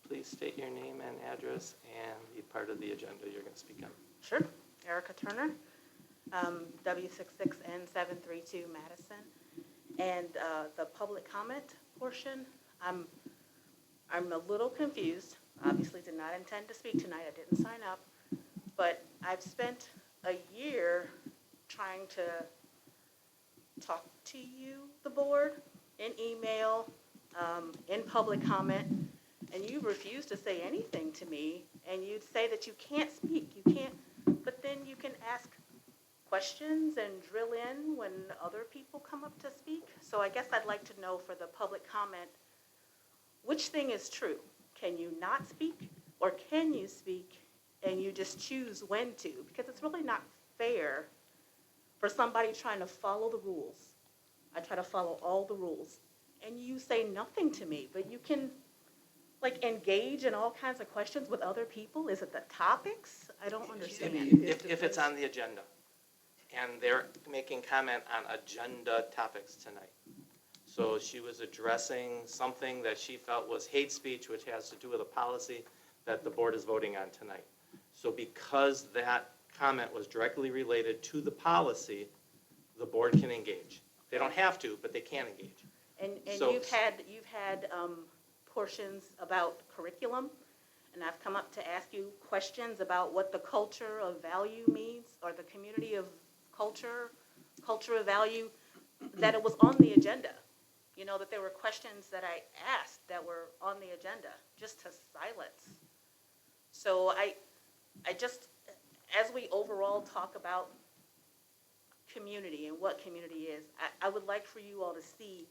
Please state your name and address, and the part of the agenda you're going to speak on. Sure. Erica Turner, W66N732 Madison. And the public comment portion, I'm a little confused. Obviously did not intend to speak tonight. I didn't sign up. But I've spent a year trying to talk to you, the board, in email, in public comment, and you refuse to say anything to me, and you'd say that you can't speak, you can't, but then you can ask questions and drill in when other people come up to speak. So I guess I'd like to know for the public comment, which thing is true? Can you not speak, or can you speak and you just choose when to? Because it's really not fair for somebody trying to follow the rules. I try to follow all the rules, and you say nothing to me, but you can like engage in all kinds of questions with other people. Is it the topics? I don't understand. If it's on the agenda, and they're making comment on agenda topics tonight. So she was addressing something that she felt was hate speech, which has to do with a policy that the board is voting on tonight. So because that comment was directly related to the policy, the board can engage. They don't have to, but they can engage. And So- you've had portions about curriculum, and I've come up to ask you questions about what the culture of value means, or the community of culture of value, that it was on the agenda. You know, that there were questions that I asked that were on the agenda, just to silence. So I just, as we overall talk about community and what community is, I would like for you all to see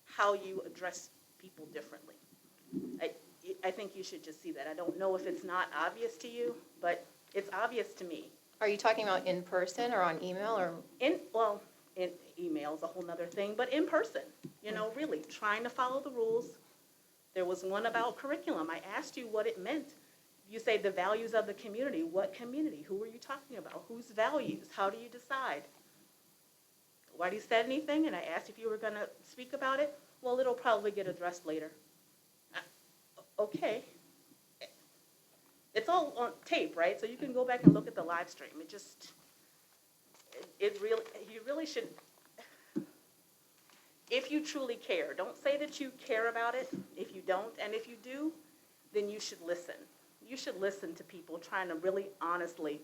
how you address people differently. I think you should just see that. I don't know if it's not obvious to you, but it's obvious to me. Are you talking about in person or on email or? In email is a whole nother thing, but in person, you know, really trying to follow the rules. There was one about curriculum. I asked you what it meant. You say the values of the community. What community? Who are you talking about? Whose values? How do you decide? Nobody said anything, and I asked if you were going to speak about it. Well, it'll probably get addressed later. Okay. It's all on tape, right? So you can go back and look at the live stream. You really should, if you truly care, don't say that you care about it if you don't, and if you do, then you should listen. You should listen to people trying to really honestly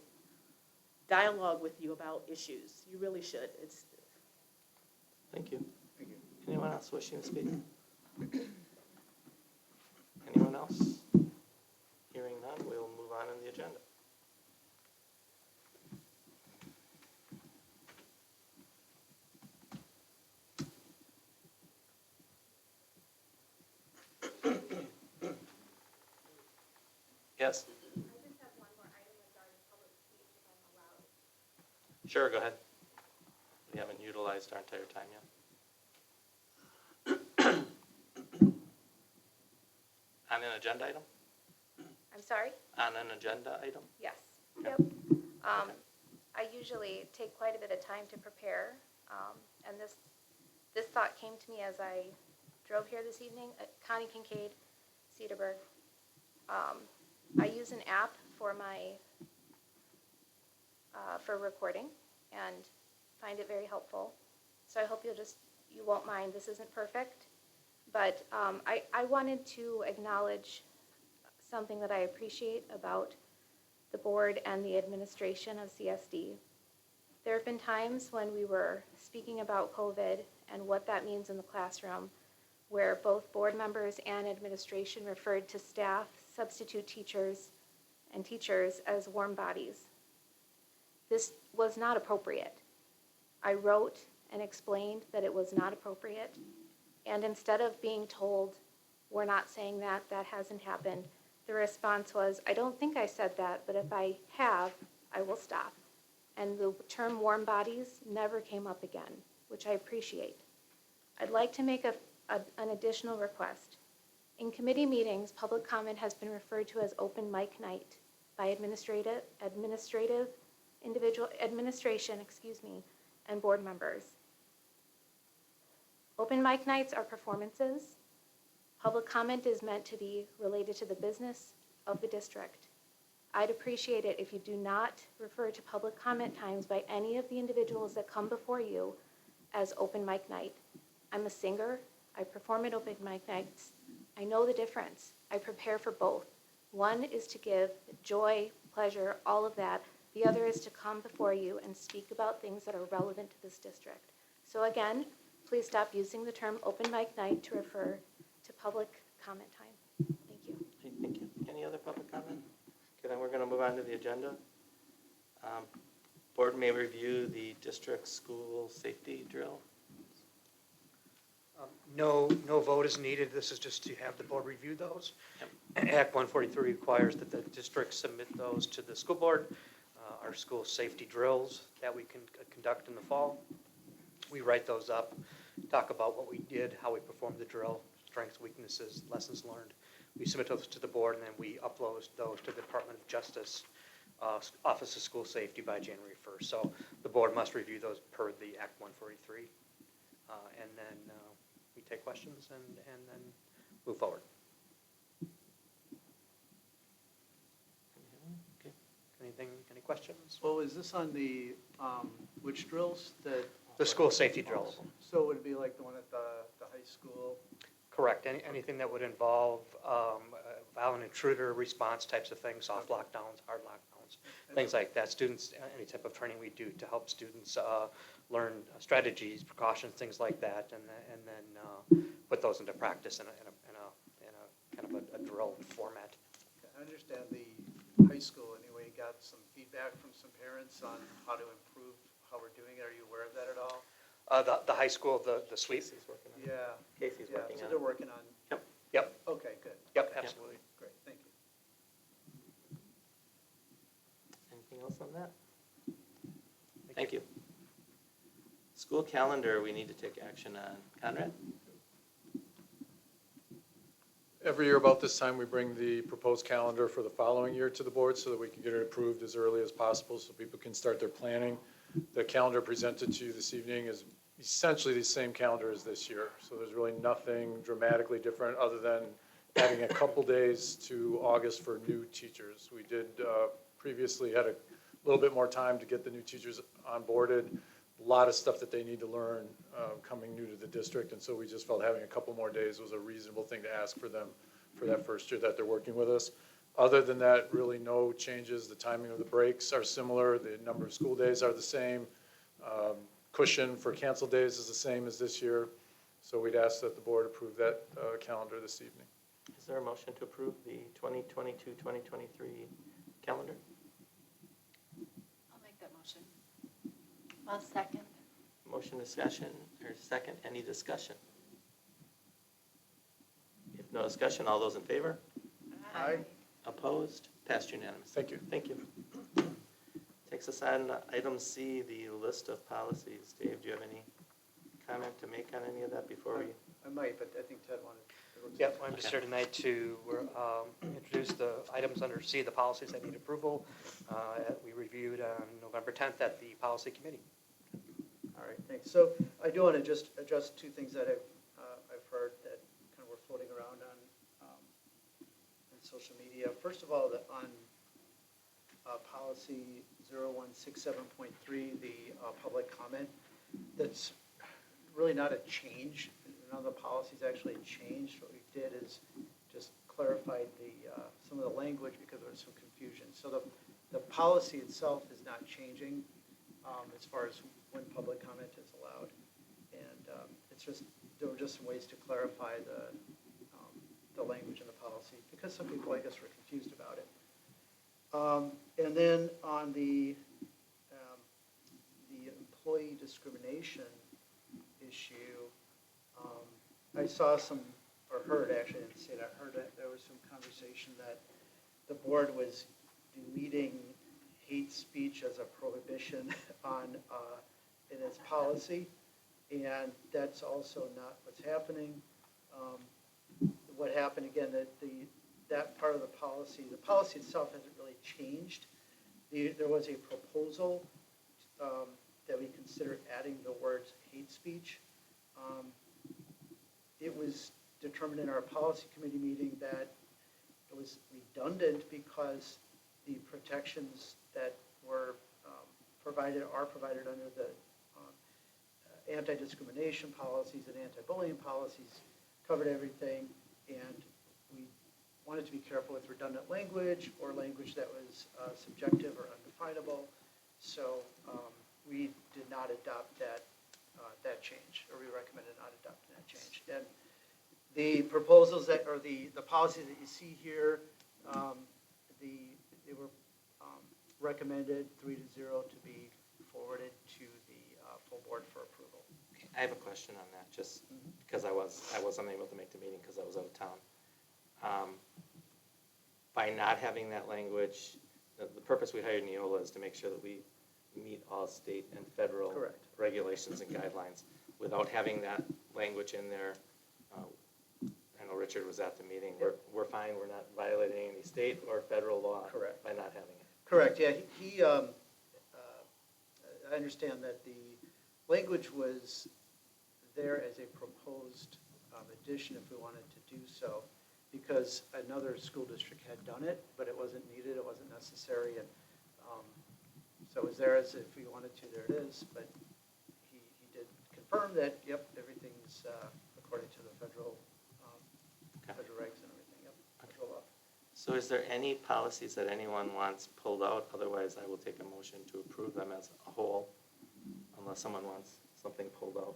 dialogue with you about issues. You really should. Thank you. Anyone else wishing to speak? Anyone else? Hearing none, we'll move on in the agenda. Yes? I just have one more item regarding public speech, if I'm allowed. Sure, go ahead. We haven't utilized our entire time yet. On an agenda item? I'm sorry? On an agenda item? Yes. Okay. Yep. I usually take quite a bit of time to prepare, and this thought came to me as I drove here this evening at Connie Kincaid, Cedarburg. I use an app for my for recording and find it very helpful. So I hope you won't mind. This isn't perfect, but I wanted to acknowledge something that I appreciate about the board and the administration of CSD. There have been times when we were speaking about COVID and what that means in the classroom, where both board members and administration referred to staff, substitute teachers, and teachers as warm bodies. This was not appropriate. I wrote and explained that it was not appropriate, and instead of being told, we're not saying that, that hasn't happened, the response was, I don't think I said that, but if I have, I will stop. And the term warm bodies never came up again, which I appreciate. I'd like to make an additional request. In committee meetings, public comment has been referred to as open mic night by administration, and board members. Open mic nights are performances. Public comment is meant to be related to the business of the district. I'd appreciate it if you do not refer to public comment times by any of the individuals that come before you as open mic night. I'm a singer. I perform at open mic nights. I know the difference. I prepare for both. One is to give joy, pleasure, all of that. The other is to come before you and speak about things that are relevant to this district. So again, please stop using the term open mic night to refer to public comment time. Thank you. Okay, thank you. Any other public comment? Okay, then we're going to move on to the agenda. Board may review the district school safety drill. No vote is needed. This is just to have the board review those. Act 143 requires that the district submit those to the school board. Our school safety drills that we can conduct in the fall. We write those up, talk about what we did, how we performed the drill, strengths, weaknesses, lessons learned. We submit those to the board, and then we upload those to the Department of Justice Office of School Safety by January 1st. So the board must review those per the Act 143. And then we take questions and then move forward. Okay. Any questions? Well, is this on the, which drills that, The school safety drills. so would it be like the one at the high school? Correct. Anything that would involve violent intruder response types of things, soft lockdowns, hard lockdowns, things like that. Students, any type of training we do to help students learn strategies, precautions, things like that, and then put those into practice in a kind of a drill format. I understand the high school anyway got some feedback from some parents on how to improve how we're doing it. Are you aware of that at all? The high school, the sweep. Casey's working on it. Yeah. Casey's working So on they're it. working on, Yep, okay, good. yep, absolutely. Great, thank you. Anything else on that? Thank you. School calendar, we need to take action on. Conrad? Every year about this time, we bring the proposed calendar for the following year to the board so that we can get it approved as early as possible so people can start their planning. The calendar presented to you this evening is essentially the same calendar as this year. So there's really nothing dramatically different other than adding a couple days to August for new teachers. We did previously had a little bit more time to get the new teachers onboarded. A lot of stuff that they need to learn coming new to the district, and so we just felt having a couple more days was a reasonable thing to ask for them for that first year that they're working with us. Other than that, really no changes. The timing of the breaks are similar. The number of school days are the same. Cushion for canceled days is the same as this year. So we'd ask that the board approve that calendar this evening. Is there a motion to approve the 2022-2023 calendar? I'll make that motion. I'll second. Motion discussion, or second, any discussion? If no discussion, all those in favor? Aye. Opposed? Passed unanimously. Thank you. Thank you. Takes us on item C, the list of policies. Dave, do you have any comment to make on any of that before we? I might, but I think Ted wanted. Yep, I'm just here tonight to introduce the items under C, the policies that need approval. We reviewed on November 10th at the policy committee. All right, thanks. So I do want to just address two things that I've heard that kind of were floating around on social media. First of all, on policy 0167.3, the public comment, that's really not a change. None of the policies actually changed. What we did is just clarified some of the language because there was some confusion. So the policy itself is not changing as far as when public comment is allowed. And it's just, there were just some ways to clarify the language in the policy because some people, I guess, were confused about it. And then on the employee discrimination issue, I saw some, or heard, actually, I didn't see it, I heard that there was some conversation that the board was deleting hate speech as a prohibition in its policy, and that's also not what's happening. What happened, again, that part of the policy itself hasn't really changed. There was a proposal that we considered adding the words hate speech. It was determined in our policy committee meeting that it was redundant because the protections that were are provided under the anti-discrimination policies and anti-bullying policies covered everything, and we wanted to be careful with redundant language or language that was subjective or undefinable. So we did not adopt that change, or we recommended not adopting that change. And the proposals that, or the policies that you see here, they were recommended 3-0 to be forwarded to the full board for approval. I have a question on that, just because I was unable to make the meeting because I was out of town. By not having that language, the purpose we hired Neola is to make sure that we meet all state and federal Correct. regulations and guidelines. Without having that language in there, I know Richard was at the meeting, we're fine, we're not violating any state or federal law. Correct. By not having it. Correct, yeah, I understand that the language was there as a proposed addition if we wanted to do so, because another school district had done it, but it wasn't needed, it wasn't necessary, and so it was there as if we wanted to, there it is, but he did confirm that, yep, everything's according to the federal regs and everything, yep, federal law. So is there any policies that anyone wants pulled out? Otherwise, I will take a motion to approve them as a whole, unless someone wants something pulled out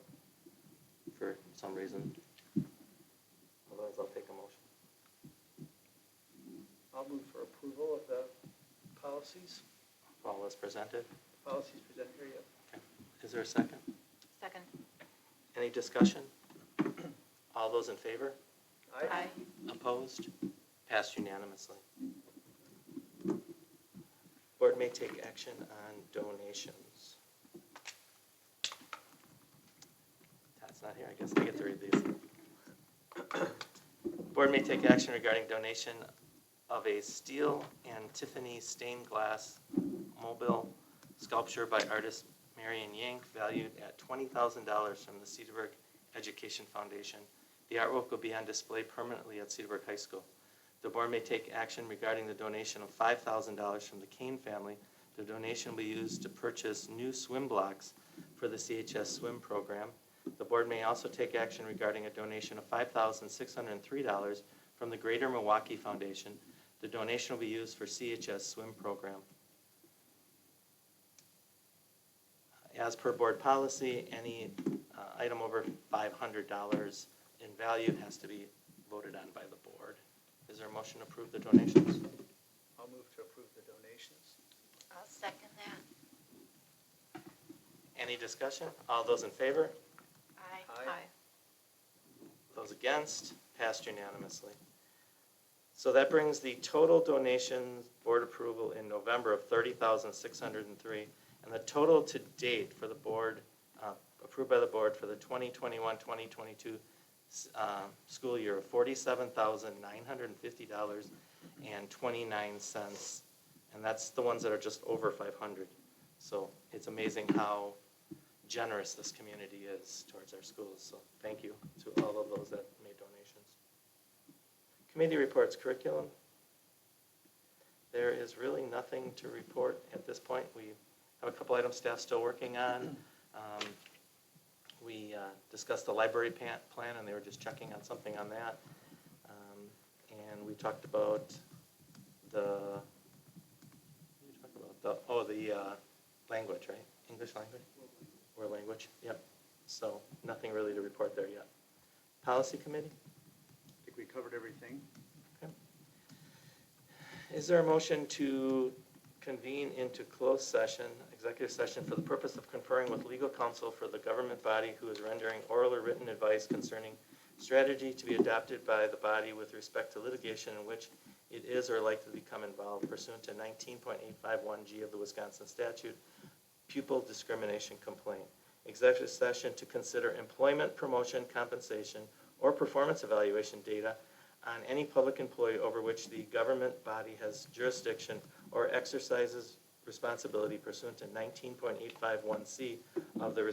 for some reason. Otherwise, I'll take a motion. I'll move for approval of the policies, All as presented. policies presented here, yep. Okay. Is there a second? Second. Any discussion? All those in favor? Aye. Opposed? Passed unanimously. Board may take action on donations. Todd's not here, I guess I get to read these. Board may take action regarding donation of a steel and Tiffany stained glass mobile sculpture by artist Marion Yank, valued at $20,000 from the Cedarburg Education Foundation. The artwork will be on display permanently at Cedarburg High School. The board may take action regarding the donation of $5,000 from the Kane family. The donation will be used to purchase new swim blocks for the CHS swim program. The board may also take action regarding a donation of $5,603 from the Greater Milwaukee Foundation. The donation will be used for CHS swim program. As per board policy, any item over $500 in value has to be voted on by the board. Is there a motion to approve the donations? I'll move to approve the donations. I'll second that. Any discussion? All those in favor? Aye. Aye. Those against? Passed unanimously. So that brings the total donations board approval in November of $30,603, and the total to date for the board, approved by the board for the 2021-2022 school year of $47,950.29, and that's the ones that are just over 500. So it's amazing how generous this community is towards our schools. So thank you to all of those that made donations. Committee reports, curriculum. There is really nothing to report at this point. We have a couple items staff still working on. We discussed the library plan, and they were just checking on something on that. And we talked about the language, right? English language? Or language, yep. So nothing really to report there yet. Policy committee? I think we covered everything. Okay. Is there a motion to convene into closed session, executive session, for the purpose of conferring with legal counsel for the government body who is rendering oral or written advice concerning strategy to be adopted by the body with respect to litigation in which it is or likely to become involved pursuant to 19.851G of the Wisconsin statute, pupil discrimination complaint. Executive session to consider employment, promotion, compensation, or performance evaluation data on any public employee over which the government body has jurisdiction or exercises responsibility pursuant to 19.851C of the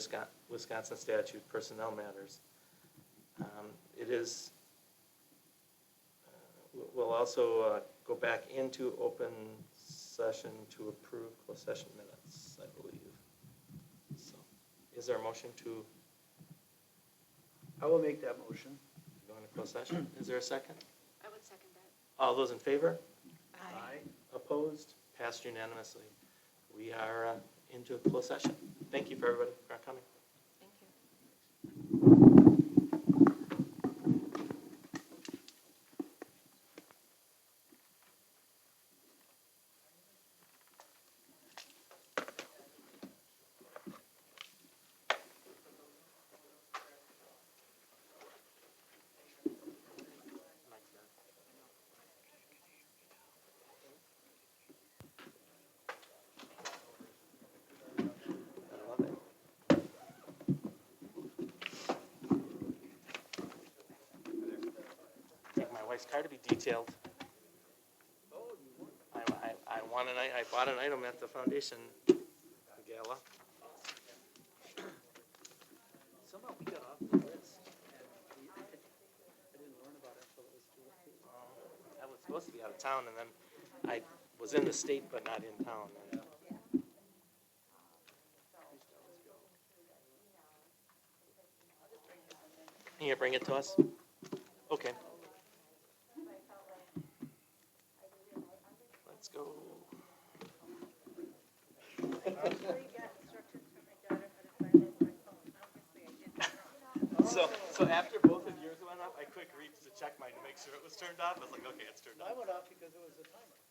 Wisconsin statute, personnel matters. It is We'll also go back into open session to approve closed session minutes, I believe. So, is there a motion to I will make that motion. go into closed session? Is there a second? I would second that. All those in favor? Aye. Opposed? Passed unanimously. We are into a closed session. Thank you for everybody for coming. Thank you. I love it. Take my wife's car to be detailed. I bought an item at the foundation gala. Somehow we got off the list. I didn't learn about it until it was too late. I was supposed to be out of town, and then I was in the state but not in town. Can you bring it to us? Okay. Let's go. So after both of yours went up, I quick reached to check mine to make sure it was turned off. I was like, okay, it's turned I off. went off because it was a timer.